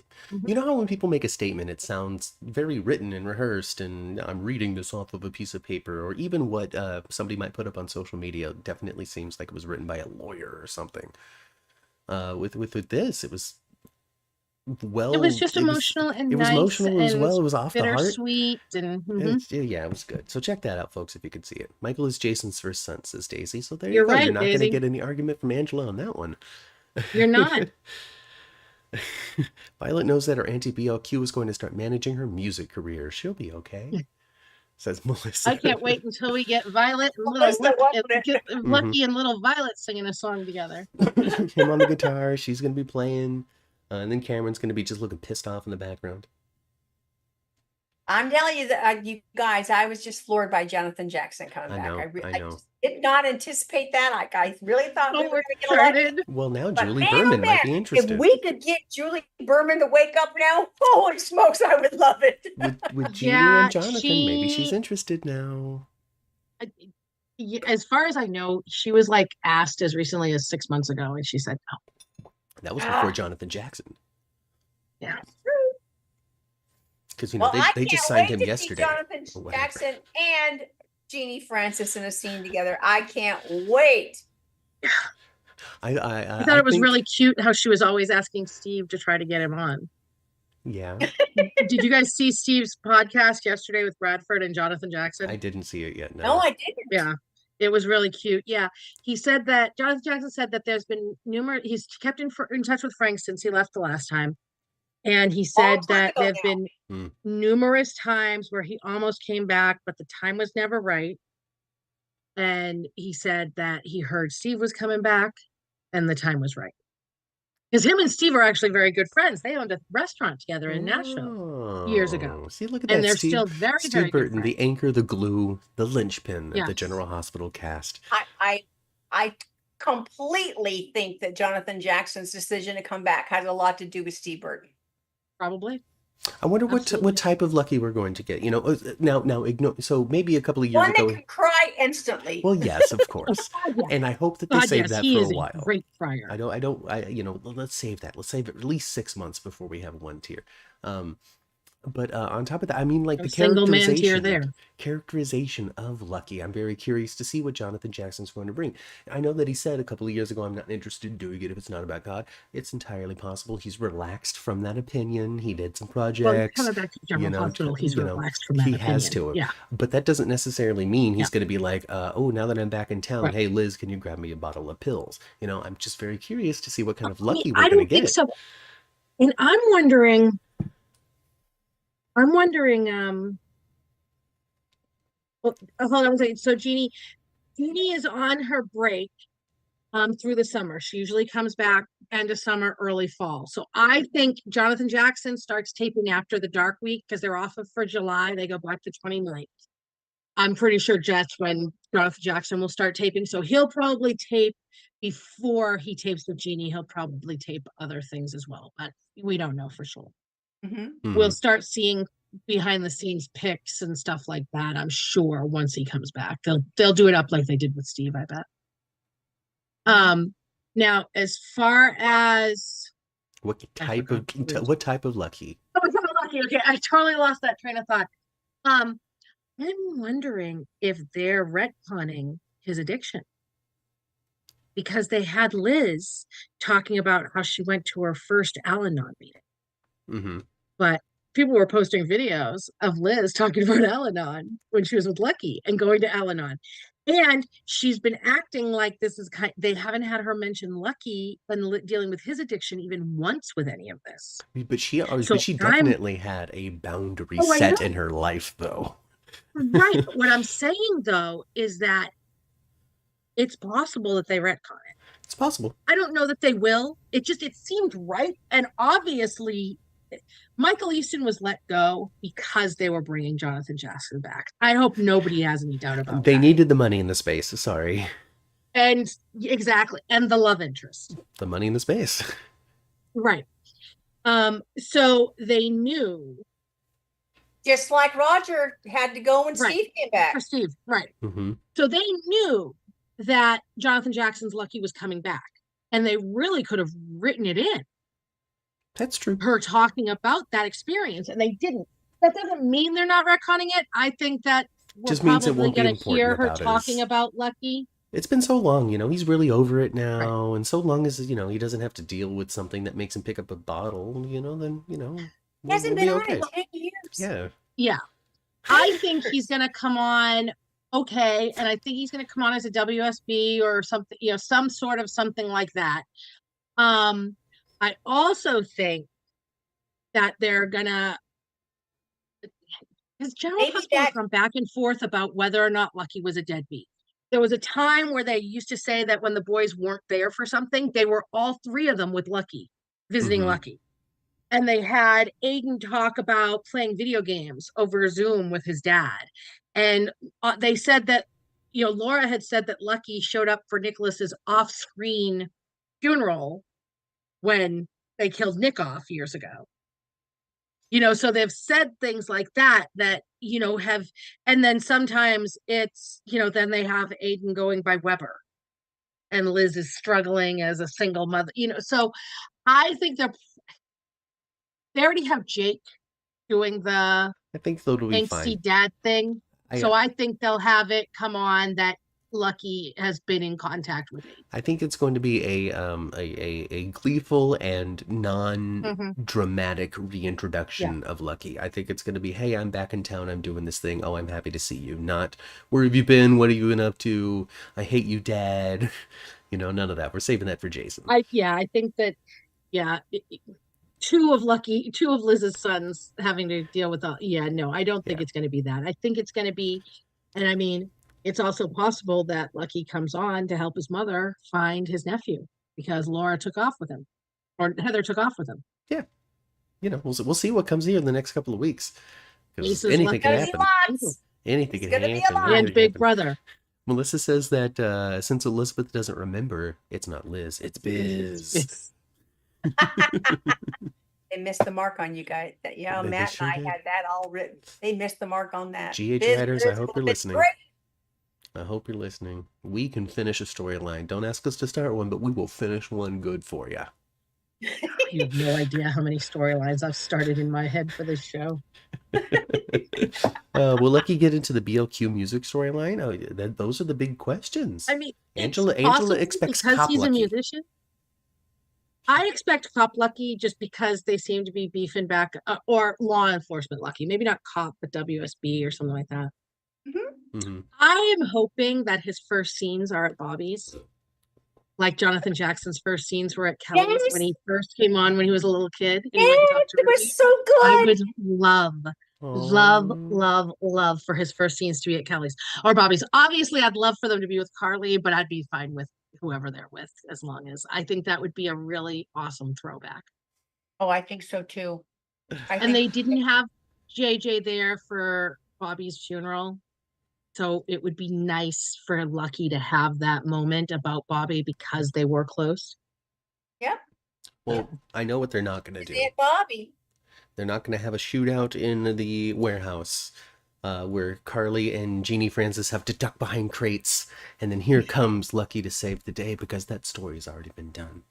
you know how when people make a statement, it sounds very written and rehearsed, and I'm reading this off of a piece of paper, or even what somebody might put up on social media definitely seems like it was written by a lawyer or something. With this, it was it was just emotional and it was nice emotional as well. It was off the heart. Bittersweet and it was good. So check that out, folks, if you could see it. Michael is Jason's first son, says Daisy. So there you go. Right, You're not going to get any argument from Angela on that one. You're not. Violet knows that her Auntie BLQ is going to start managing her music career. She'll be okay, says Melissa. I can't wait until we get Violet and Lucky and little Violet singing a song together. Him on the guitar, she's going to be playing. And then Cameron's going to be just looking pissed off in the background. I'm telling you that you guys, I was just floored by Jonathan Jackson coming back. I know. I did not anticipate that. I really thought we were going to get elected. Well, now Julie Berman might be interested. If we could get Julie Berman to wake up now, holy smokes, I would love it. With Julie and Jonathan, maybe she's interested now. As far as I know, she was asked as recently as 6 months ago, and she said no. That was before Jonathan Jackson. Yeah. Because, they just signed him yesterday. Jonathan Jackson and Jeannie Francis in a scene together. I can't wait. I thought it was really cute how she was always asking Steve to try to get him on. Yeah. Did you guys see Steve's podcast yesterday with Bradford and Jonathan Jackson? I didn't see it yet. No, I didn't. Yeah. It was really cute. Yeah. He said that Jonathan Jackson said that there's been he's kept in touch with Frank since he left the last time. And he said that there have been numerous times where he almost came back, but the time was never right. And he said that he heard Steve was coming back and the time was right. Because him and Steve are actually very good friends. They owned a restaurant together in Nashville years ago. See, look at that. And they're still very, Steve very Burton, good the anchor, the glue, the linchpin of the General Hospital cast. I completely think that Jonathan Jackson's decision to come back has a lot to do with Steve Burton. Probably. I wonder what Absolutely. type of Lucky we're going to get. Now ignore. So maybe a couple of years One that ago. can cry instantly. Well, yes, of Oh, course, God, yes. and I hope that they God, save yes, that he for a is a while. great crier. Let's save that. Let's save it at least 6 months before we have one tier. But on top of that, I mean, like No the single man tier there. characterization of Lucky. I'm very curious to see what Jonathan Jackson's going to bring. I know that he said a couple of years ago, I'm not interested in doing it if it's not about God. It's entirely possible he's relaxed from that opinion. He did some Well, projects, coming back to General Hospital, he's you know, relaxed from that he has opinion. to have. Yeah, But that doesn't necessarily mean yeah, he's going to be like, oh, now that I'm back in town, right. hey, Liz, can you grab me a bottle of pills? I'm just very curious to see what kind of I mean, Lucky we're I going to don't think get. so. And I'm wondering, well, hold on a second. So Jeannie is on her break through the summer. She usually comes back end of summer, early fall. So I think Jonathan Jackson starts taping after the dark week because they're off of for July. They go back to 29th. I'm pretty sure that's when Jonathan Jackson will start taping. So he'll probably tape before he tapes with Jeannie. He'll probably tape other things as well, but we don't know for sure. We'll start seeing behind the scenes pics and stuff like that, I'm sure, once he comes back. They'll do it up like they did with Steve, I bet. Now as far as What type of Lucky? Lucky, okay, I totally lost that train of thought. I'm wondering if they're retconning his addiction because they had Liz talking about how she went to her first Al-Anon meeting. Mm-hmm. But people were posting videos of Liz talking about Al-Anon when she was with Lucky and going to Al-Anon. And she's been acting like this is they haven't had her mention Lucky when dealing with his addiction even once with any of this. But she So definitely had a boundary I set know. in her life, though. Right. But what I'm saying though is that it's possible that they retcon it. It's possible. I don't know that they will. It seemed right. And obviously Michael Easton was let go because they were bringing Jonathan Jackson back. I hope nobody has any doubt about They that. needed the money in the space. Sorry. And exactly. And the love interest. The money in the space. Right. So they knew. Just like Roger had to go when Steve came back. For Steve, right. Mm-hmm. So they knew that Jonathan Jackson's Lucky was coming back. And they really could have written it in. That's true. Her talking about that experience, and they didn't. That doesn't mean they're not retconning it. I think that we're just means it probably won't be going to hear important her about talking about Lucky. It's been so long, he's really over it now, and so long as he doesn't have to deal with something that makes him pick up a bottle, then He hasn't been on in 10 years. Yeah. Yeah. I think he's going to come on okay, and I think he's going to come on as a WSB or something, some sort of something like that. I also think that they're gonna, because General Hospital has gone back and forth about whether or not Lucky was a deadbeat. There was a time where they used to say that when the boys weren't there for something, they were all three of them with Lucky, visiting Lucky. And they had Aiden talk about playing video games over Zoom with his dad. And they said that, Laura had said that Lucky showed up for Nicholas's off-screen funeral when they killed Nick off years ago. So they've said things like that, have, and then sometimes it's, then they have Aiden going by Weber and Liz is struggling as a single mother, so I think they already have Jake doing the I think that'll be angsty fine. dad thing. So I think they'll have it come on that Lucky has been in contact with me. I think it's going to be a gleeful and non-dramatic reintroduction of Lucky. I think it's going to be, hey, I'm back in town, I'm doing this thing, oh, I'm happy to see you. Not, where have you been, what have you been up to, I hate you, Dad. None of that. We're saving that for Jason. I think that, two of Liz's sons having to deal with I don't think it's going to be that. I think it's going to be, and I mean, it's also possible that Lucky comes on to help his mother find his nephew because Laura took off with him, or Heather took off with him. Yeah. We'll see what comes here in the next couple of weeks. Because anything can happen. Anything can happen. And Big Brother. Melissa says that since Elizabeth doesn't remember, it's not Liz, it's Biz. They missed the mark on you guys. Yeah, They Matt sure and I did. had that all written. They missed the mark on that. GH Biz writers, I Biz hope would you're have been listening. great. I hope you're listening. We can finish a storyline. Don't ask us to start one, but we will finish one good for you. You have no idea how many storylines I've started in my head for this show. Will Lucky get into the BLQ music storyline? Those are the big questions. I mean, Angela expects because Cop he's Lucky. a musician. I expect Cop Lucky just because they seem to be beefing back, or Law Enforcement Lucky. Maybe not Cop, but WSB or something like that. Mm-hmm. I am hoping that his first scenes are at Bobby's. Like Jonathan Jackson's first scenes were at Kelly's when he first came on when he was a little kid. And he went and talked to it was Ruby. so I good. would love for his first scenes to be at Kelly's or Bobby's. Obviously, I'd love for them to be with Carly, but I'd be fine with whoever they're with, as long as I think that would be a really awesome throwback. Oh, I think so too. And they didn't have JJ there for Bobby's funeral. So it would be nice for Lucky to have that moment about Bobby because they were close. Yep. Well, I know what they're not going to do. Bobby. They're not going to have a shootout in the warehouse where Carly and Jeannie Francis have to duck behind crates. And then here comes Lucky to save the day because that story's already been done.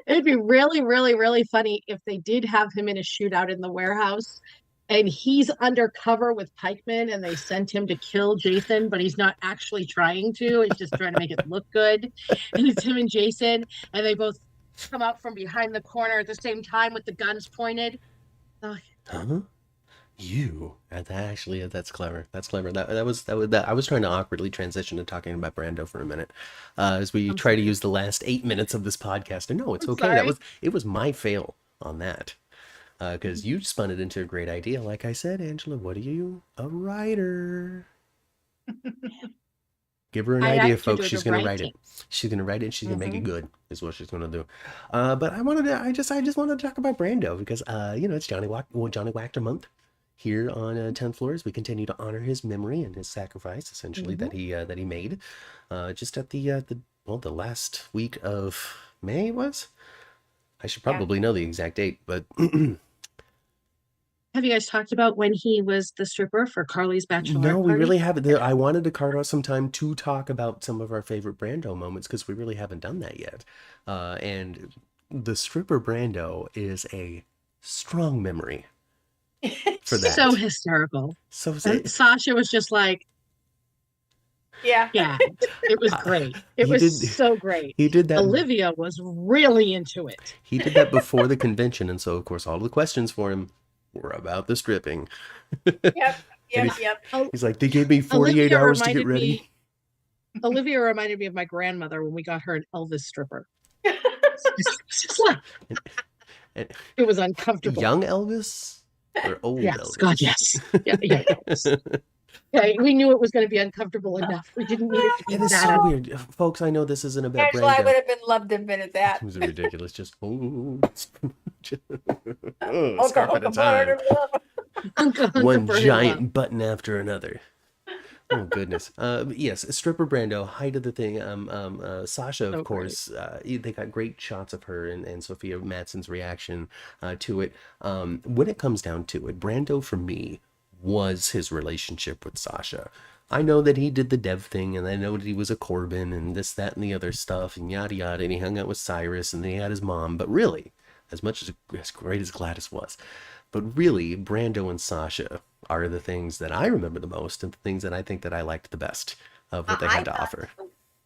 It'd be really, really, really funny if they did have him in a shootout in the warehouse and he's undercover with Pikeman and they sent him to kill Jason, but he's not actually trying to. He's just trying to make it look good. And it's him and Jason, and they both come out from behind the corner at the same time with the guns pointed. Huh? You? That's clever. That's clever. I was trying to awkwardly transition to talking about Brando for a minute, as we try to use the last 8 minutes of this podcast. And no, it's okay. It was my fail on that. Because you spun it into a great idea. Like I said, Angela, what are you? A writer. Give her an idea, folks. She's going to write it. She's going to write it and she's going to make it good, is what she's going to do. But I just wanted to talk about Brando because, it's Johnny Wactor month here on 10th Floor as we continue to honor his memory and his sacrifice, essentially, that he made just at the last week of May was. I should probably know the exact date, but have you guys talked about when he was the stripper for Carly's bachelorette No, we party? really haven't. I wanted to carve out some time to talk about some of our favorite Brando moments because we really haven't done that yet. And the stripper Brando is a strong memory for that. So hysterical. Sasha was just like, yeah, it was great. It was so great. He did that. Olivia was really into it. He did that before the convention, and so of course all the questions for him were about the stripping. Yep. He's like, they gave me 48 hours to get ready. Olivia reminded me of my grandmother when we got her an Elvis stripper. It was uncomfortable. Young Elvis or old Elvis? God, yes. Yeah, Elvis. Okay, we knew it was going to be uncomfortable enough. We didn't need it to be that. It is so weird. Folks, I know this isn't about Brando. I would have loved to have been at that. It was ridiculous. Just, scarf at a time. One giant button after another. Oh, goodness. Yes, stripper Brando, height of the thing. Sasha, of course, they got great shots of her and Sophia Madsen's reaction to it. When it comes down to it, Brando, for me, was his relationship with Sasha. I know that he did the Dev thing, and I know that he was a Corbin, and this, that, and the other stuff, and yada, yada, and he hung out with Cyrus, and then he had his mom, but really, as great as Gladys was, but really, Brando and Sasha are the things that I remember the most, and the things that I think that I liked the best of what they had to offer.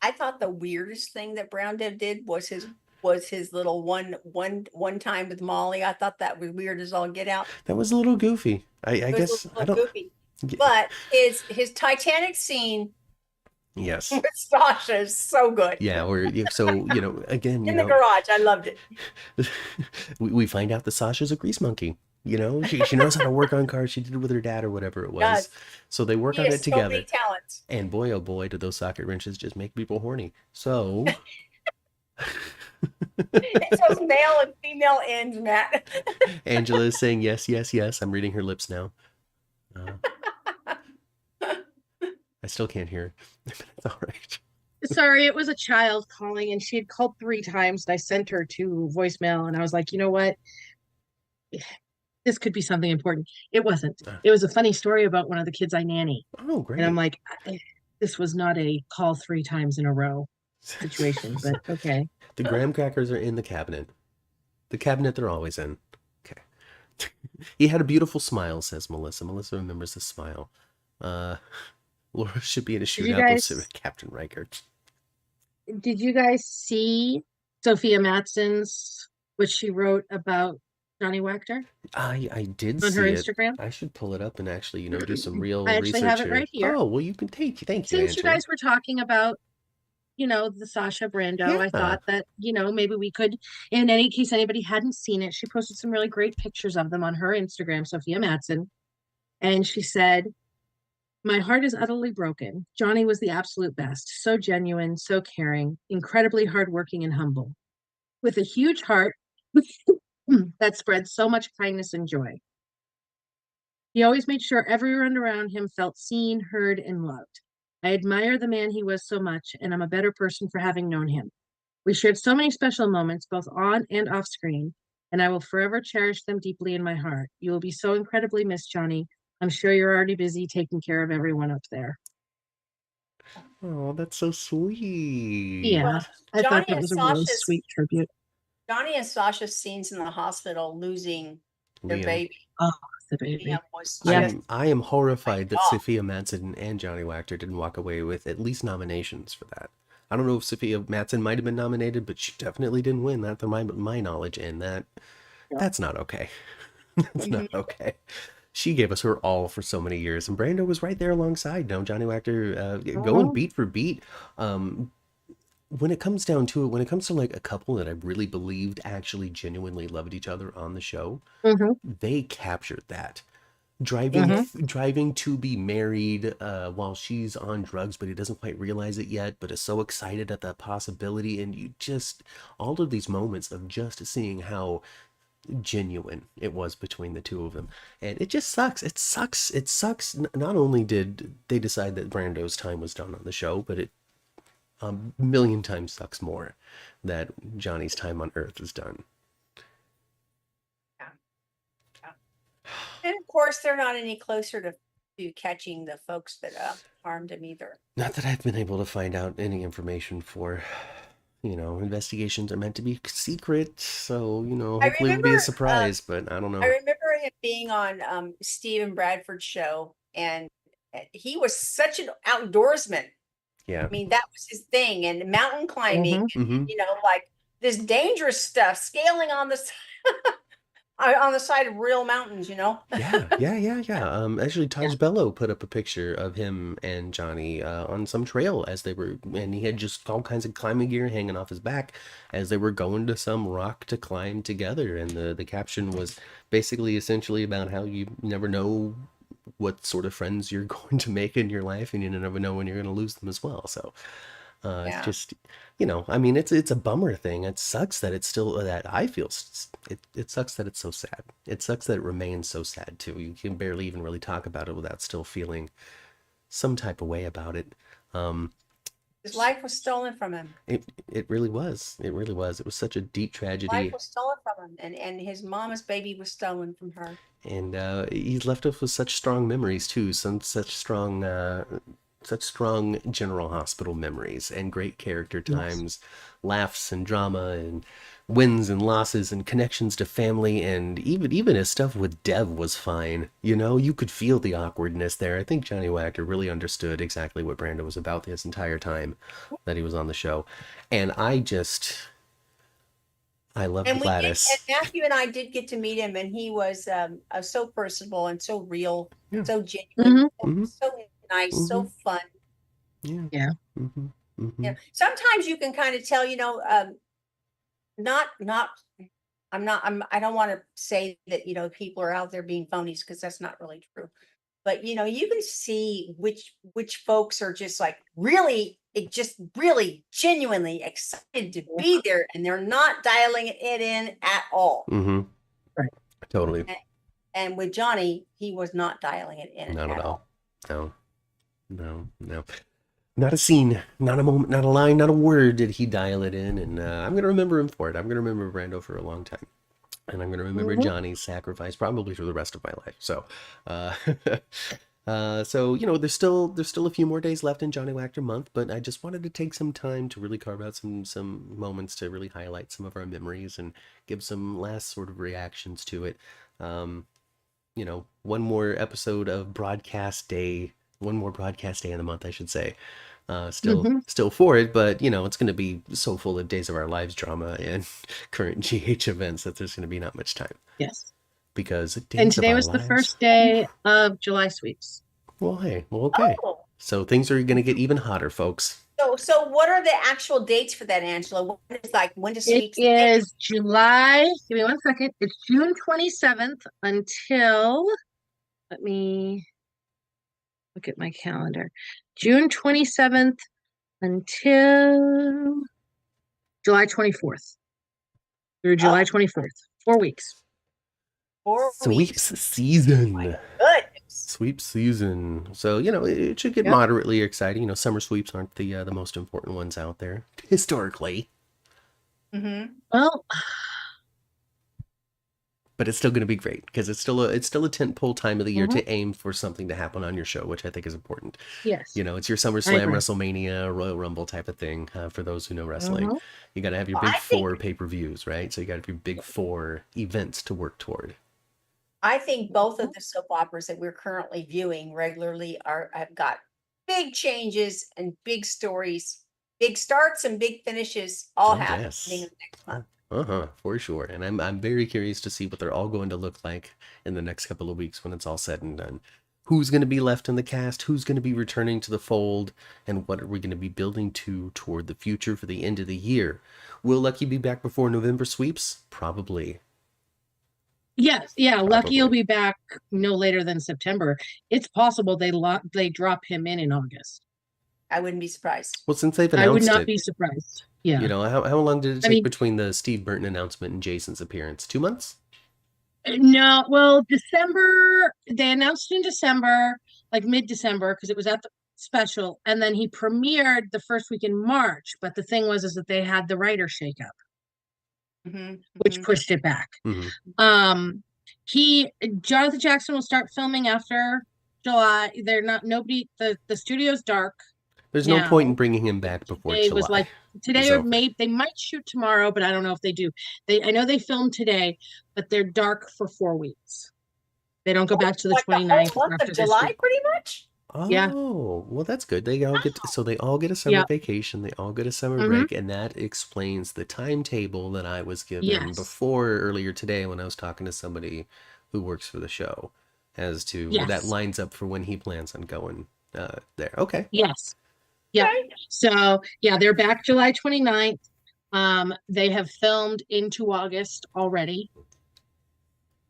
I thought the weirdest thing that Brando did was his little one time with Molly. I thought that was weird as all get out. That was a little goofy. I guess I don't. Goofy. But his Titanic scene. Yes. With Sasha is so good. Yeah, again, in the garage, I loved it. we find out that Sasha's a grease monkey. She knows how to work on cars. She did it with her dad or whatever it was. Yes. So they work on it together. So many talents. And boy, oh boy, do those socket wrenches just make people horny. So. It's those male and female ends, Matt. Angela is saying yes, yes, yes. I'm reading her lips now. I still can't hear. It's all right. Sorry, it was a child calling, and she had called 3 times. And I sent her to voicemail, and I was like, you know what? this could be something important. It wasn't. It was a funny story about one of the kids I nanny. Oh, And I'm great. like, this was not a call 3 times in a row situation, but okay. The graham crackers are in the cabinet. The cabinet they're always in. Okay. He had a beautiful smile, says Melissa. Melissa remembers the smile. Laura should be in a shootout with Captain Riker. Did you guys see Sophia Matson's, what she wrote about Johnny Wactor? I did on see her it. Instagram. I should pull it up and actually, do some real I actually research have it here. right here. Oh, well, you can thank you, Since Angela. you guys were talking about, the Sasha Brando, I thought that, maybe we could, in any case anybody hadn't seen it, she posted some really great pictures of them on her Instagram, Sophia Matson. And she said, "My heart is utterly broken. Johnny was the absolute best. So genuine, so caring, incredibly hardworking and humble. With a huge heart that spread so much kindness and joy. He always made sure everyone around him felt seen, heard, and loved. I admire the man he was so much, and I'm a better person for having known him. We shared so many special moments, both on and off screen, and I will forever cherish them deeply in my heart. You will be so incredibly missed, Johnny. I'm sure you're already busy taking care of everyone up there." Oh, that's so sweet. Yeah, Well, I Johnny thought that and was a really Sasha's sweet tribute. Johnny and Sasha's scenes in the hospital losing their Liam. baby. Oh, the baby. Liam was Yeah. just I am horrified that God. Sophia Matson and Johnny Wactor didn't walk away with at least nominations for that. I don't know if Sophia Matson might have been nominated, but she definitely didn't win that, to my knowledge, and that's not okay. That's not okay. She gave us her all for so many years, and Brando was right there alongside. Johnny Wactor going beat for beat. When it comes down to it, when it comes to like a couple that I really believed actually genuinely loved each other on the show, they captured that. Driving to be married while she's on drugs, but he doesn't quite realize it yet, but is so excited at the possibility. And you just, all of these moments of just seeing how genuine it was between the two of them. And it just sucks. It sucks. Not only did they decide that Brando's time was done on the show, but it a million times sucks more that Johnny's time on Earth is done. And of course, they're not any closer to catching the folks that harmed him either. Not that I've been able to find out any information for, investigations are meant to be secret. So, hopefully it'll be a surprise, but I don't know. I remember him being on Stephen Bradford's show, and he was such an outdoorsman. Yeah. I mean, that was his thing, and mountain climbing, like this dangerous stuff, scaling on the side of real mountains, Yeah. Actually, Taj Bello put up a picture of him and Johnny on some trail and he had just all kinds of climbing gear hanging off his back as they were going to some rock to climb together. And the caption was basically essentially about how you never know what sort of friends you're going to make in your life, and you never know when you're going to lose them as well. So it's just, I mean, it's a bummer thing. It sucks that it's still that I feel it sucks that it's so sad. It sucks that it remains so sad too. You can barely even really talk about it without still feeling some type of way about it. His life was stolen from him. It really was. It really was. It was such a deep tragedy. Life was stolen from him, and his mama's baby was stolen from her. And he's left us with such strong memories too. Such strong General Hospital memories and great character times, laughs and drama and wins and losses and connections to family, and even his stuff with Dev was fine. You could feel the awkwardness there. I think Johnny Wactor really understood exactly what Brando was about this entire time that he was on the show. And I love Gladys. And Matthew and I did get to meet him, and he was so personable and so real, so genuine, so nice, so fun. Yeah. Yeah. Sometimes you can kind of tell, I don't want to say that, people are out there being phonies, because that's not really true. But, you can see which folks are just like really genuinely excited to be there, and they're not dialing it in at all. Right. Totally. And with Johnny, he was not dialing it in. Not at all. No. Not a scene, not a moment, not a line, not a word did he dial it in. And I'm going to remember him for it. I'm going to remember Brando for a long time. and I'm going to remember Johnny's sacrifice probably for the rest of my life. So, uh, so there's still a few more days left in Johnny Wactor month, but I just wanted to take some time to really carve out some moments to really highlight some of our memories and give some last sort of reactions to it. One more episode of broadcast day, one more broadcast day in the month, I should say. Still for it, but it's going to be so full of Days of Our Lives drama and current GH events that there's going to be not much time. Yes. Because and today was the first day of July sweeps. Well, hey, well, okay. Oh. So things are going to get even hotter, folks. So what are the actual dates for that, Angela? When does sweeps? It is July. Give me 1 second. It's June 27th until. Let me look at my calendar. June 27th until July 24th. Through July 24th. 4 weeks. 4 weeks. Sweeps season. My goodness. Sweep season. So, it should get moderately exciting. Summer sweeps aren't the most important ones out there historically. Mm-hmm. Well, but it's still going to be great because it's still a tentpole time of the year to aim for something to happen on your show, which I think is important. Yes. It's your SummerSlam, WrestleMania, Royal Rumble type of thing. For those who know wrestling, you got to have your big four pay-per-views, right? So you got to have your big four events to work toward. I think both of the soap operas that we're currently viewing regularly have got big changes and big stories, big starts and big finishes all happening next month. For sure. And I'm very curious to see what they're all going to look like in the next couple of weeks when it's all said and done. Who's going to be left in the cast? Who's going to be returning to the fold? And what are we going to be building toward the future for the end of the year? Will Lucky be back before November sweeps? Probably. Yes, yeah. Probably. Lucky will be back no later than September. It's possible they drop him in August. I wouldn't be surprised. Well, since they've announced it, I would not be surprised. Yeah. How long did it take between the Steve Burton announcement and Jason's appearance? 2 months? No, well, December, they announced in December, like mid-December, because it was at the special, and then he premiered the first week in March. But the thing was that they had the writer shakeup, which pushed it back. Jonathan Jackson will start filming after July. The studio's dark. There's no point in bringing him back before July. It was like today or maybe they might shoot tomorrow, but I don't know if they do. I know they filmed today, but they're dark for 4 weeks. They don't go back to the 29th. The month of July, pretty much. Oh, yeah. Well, that's good. They all get a summer vacation. They all get a summer break, and that explains the timetable that I was given before earlier today when I was talking to somebody who works for the show, as to that lines up for when he plans on going there. Okay. Yes. Yeah. So, they're back July 29th. They have filmed into August already.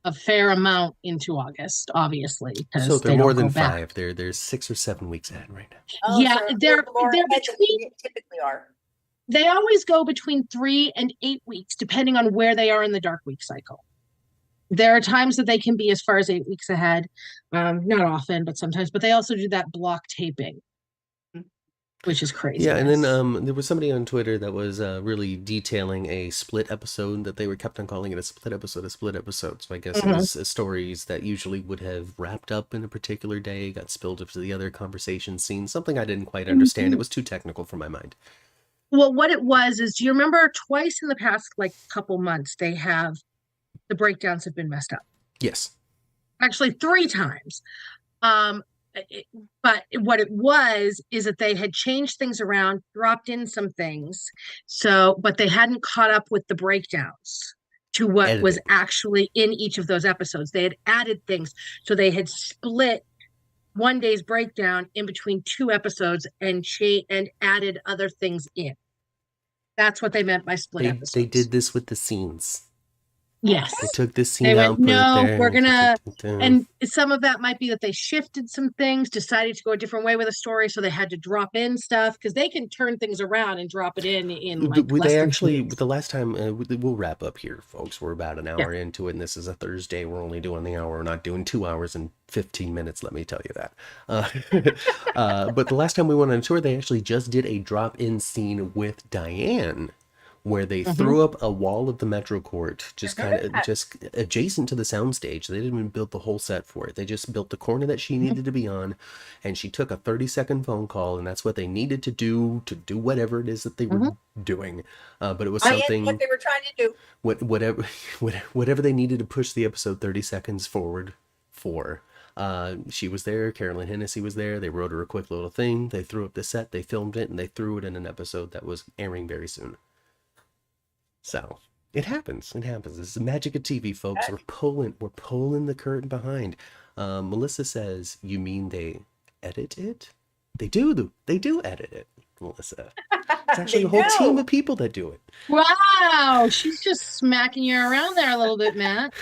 A fair amount into August, obviously. So they're more than 5. They're 6 or 7 weeks ahead right now. So they're between, typically are. They always go between 3 and 8 weeks, depending on where they are in the dark week cycle. There are times that they can be as far as 8 weeks ahead. Not often, but sometimes. But they also do that block taping, which is crazy. Yeah, and then there was somebody on Twitter that was really detailing a split episode that they were kept on calling it a split episode. So I guess it was stories that usually would have wrapped up in a particular day, got spilled into the other conversation scene, something I didn't quite understand. It was too technical for my mind. Well, what it was is, do you remember twice in the past, couple months, the breakdowns have been messed up? Yes. Actually, 3 times. But what it was is that they had changed things around, dropped in some things. But they hadn't caught up with the breakdowns to what was actually in each of those episodes. They had added things. So they had split one day's breakdown in between 2 episodes and added other things in. That's what they meant by split episodes. They did this with the scenes. Yes. They took this scene out, put it there. We're gonna, and some of that might be that they shifted some things, decided to go a different way with the story, so they had to drop in stuff, because they can turn things around and drop it in the last time, we'll wrap up here, folks. We're about an hour into it, and this is a Thursday. We're only doing the hour. We're not doing 2 hours and 15 minutes, let me tell you that. But the last time we went on tour, they actually just did a drop-in scene with Diane, where they threw up a wall of the Metro Court, just kind of just adjacent to the soundstage. They didn't even build the whole set for it. They just built the corner that she needed to be on, and she took a 30-second phone call, and that's what they needed to do whatever it is that they were doing. But it was something what they were trying to do. Whatever they needed to push the episode 30 seconds forward for. She was there. Carolyn Hennessy was there. They wrote her a quick little thing. They threw up the set. They filmed it, and they threw it in an episode that was airing very soon. So it happens. It happens. This is the magic of TV, folks. We're pulling the curtain behind. Melissa says, "You mean they edit it?" They do. They do edit it, Melissa. It's actually a whole team of people that do it. Wow, she's just smacking you around there a little bit, Matt.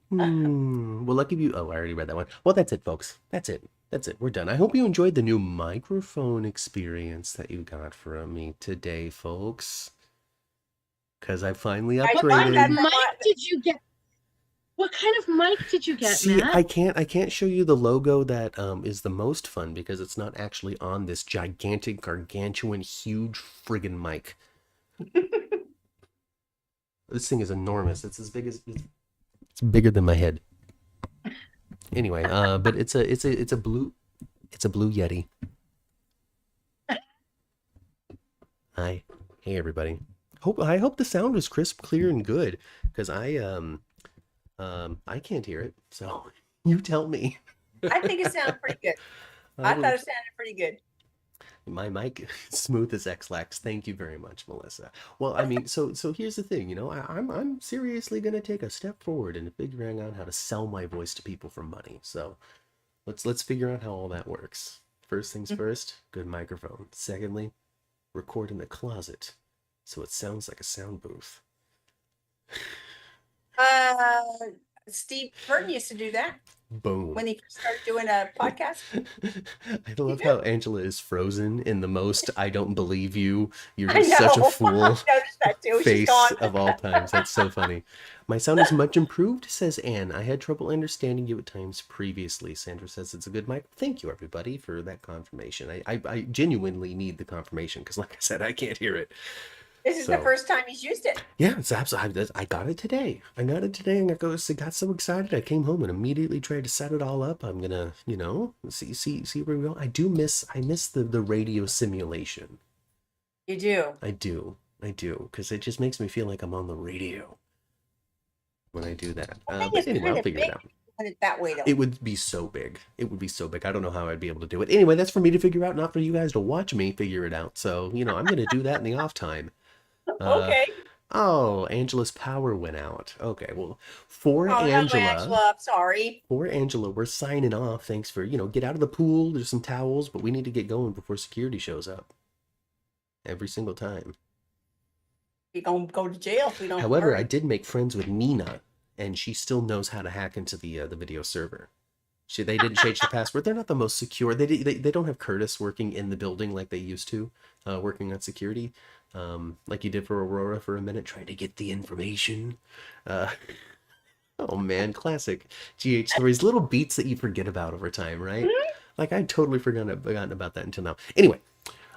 Well, lucky you. Oh, I already read that one. Well, that's it, folks. That's it. We're done. I hope you enjoyed the new microphone experience that you got from me today, folks. Because I finally upgraded. What mic did you get? What kind of mic did you get, See, Matt? I can't show you the logo that is the most fun because it's not actually on this gigantic, gargantuan, huge friggin' mic. This thing is enormous. It's as big as it's bigger than my head. Anyway, but it's a blue Yeti. Hi, hey everybody. I hope the sound was crisp, clear, and good because I can't hear it. So you tell me. I think it sounded pretty good. I thought it sounded pretty good. My mic, smooth as X-Lax. Thank you very much, Melissa. Well, I mean, so here's the thing, you know, I'm seriously gonna take a step forward in figuring out how to sell my voice to people for money. So let's figure out how all that works. First things first, good microphone. Secondly, record in the closet so it sounds like a sound booth. Steve Burton used to do that. Boom. When he started doing a podcast. I love how Angela is frozen in the most "I don't believe you, you're just such a fool" face of all times. That's so funny. My sound is much improved, says Anne. I had trouble understanding you at times previously. Sandra says it's a good mic. Thank you, everybody, for that confirmation. I genuinely need the confirmation because, like I said, I can't hear it. This is the first time he's used it. Yeah, it's absolutely. I got it today. And I got so excited. I came home and immediately tried to set it all up. I'm gonna, see where we go. I miss the radio simulation. You do. I do, because it just makes me feel like I'm on the radio when I do that. But anyway, I'll figure it out. That way, though. It would be so big. I don't know how I'd be able to do it. Anyway, that's for me to figure out, not for you guys to watch me figure it out. So, I'm gonna do that in the off time. Okay. Oh, Angela's power went out. Okay, well, for Angela, I'm sorry. For Angela, we're signing off. Thanks for, get out of the pool. There's some towels, but we need to get going before security shows up. Every single time. We're going to go to jail if we don't. However, hurry. I did make friends with Nina, and she still knows how to hack into the video server. They didn't change the password. They're not the most secure. They don't have Curtis working in the building like they used to, working on security. Like you did for Aurora for a minute, trying to get the information. Oh man, classic GH stories. Little beats that you forget about over time, right? Like I totally forgotten about that until now. Anyway,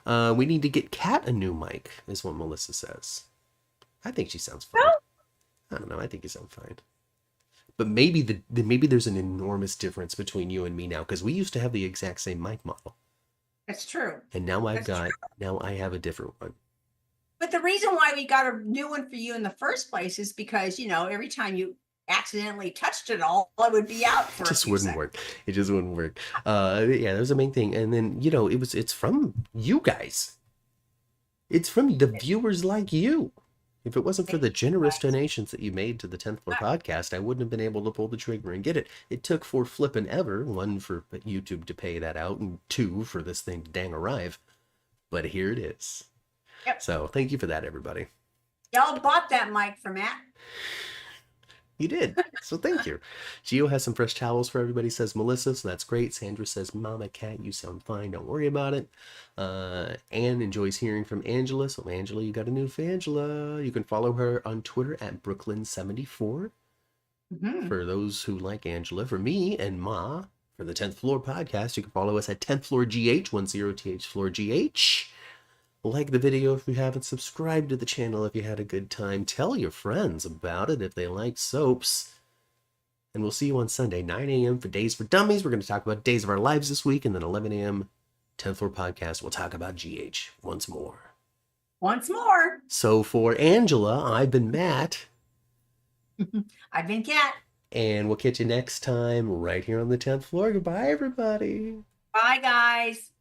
we need to get Kat a new mic, is what Melissa says. I think she sounds fine. I don't know. I think you sound fine. But maybe maybe there's an enormous difference between you and me now, because we used to have the exact same mic model. That's true. And now now I have a different one. But the reason why we got a new one for you in the first place is because, every time you accidentally touched it all, it would be out for It just wouldn't work. It just wouldn't work. Yeah, that was the main thing. And then, it's from you guys. It's from the viewers like you. If it wasn't for the generous donations that you made to the 10th Floor podcast, I wouldn't have been able to pull the trigger and get it. It took for flippin' ever, 1 for YouTube to pay that out, and 2 for this thing to dang arrive. But here it is. Yep. So thank you for that, everybody. Y'all bought that mic for Matt. You did. So thank you. Gio has some fresh towels for everybody, says Melissa. So that's great. Sandra says, Mama Cat, you sound fine. Don't worry about it. Anne enjoys hearing from Angela. So Angela, you got a new Fangela. You can follow her on Twitter at Brooklyn74. For those who like Angela. For me and Ma, for the 10th Floor podcast, you can follow us at 10th Floor GH, 10th Floor GH. Like the video if you haven't, subscribed to the channel if you had a good time, tell your friends about it if they like soaps. And we'll see you on Sunday, 9 a.m. for Days for Dummies. We're going to talk about Days of Our Lives this week, and then 11 a.m. 10th Floor Podcast. We'll talk about GH once more. Once more. So for Angela, I've been Matt. I've been Kat. And we'll catch you next time right here on the 10th floor. Goodbye, everybody. Bye, guys.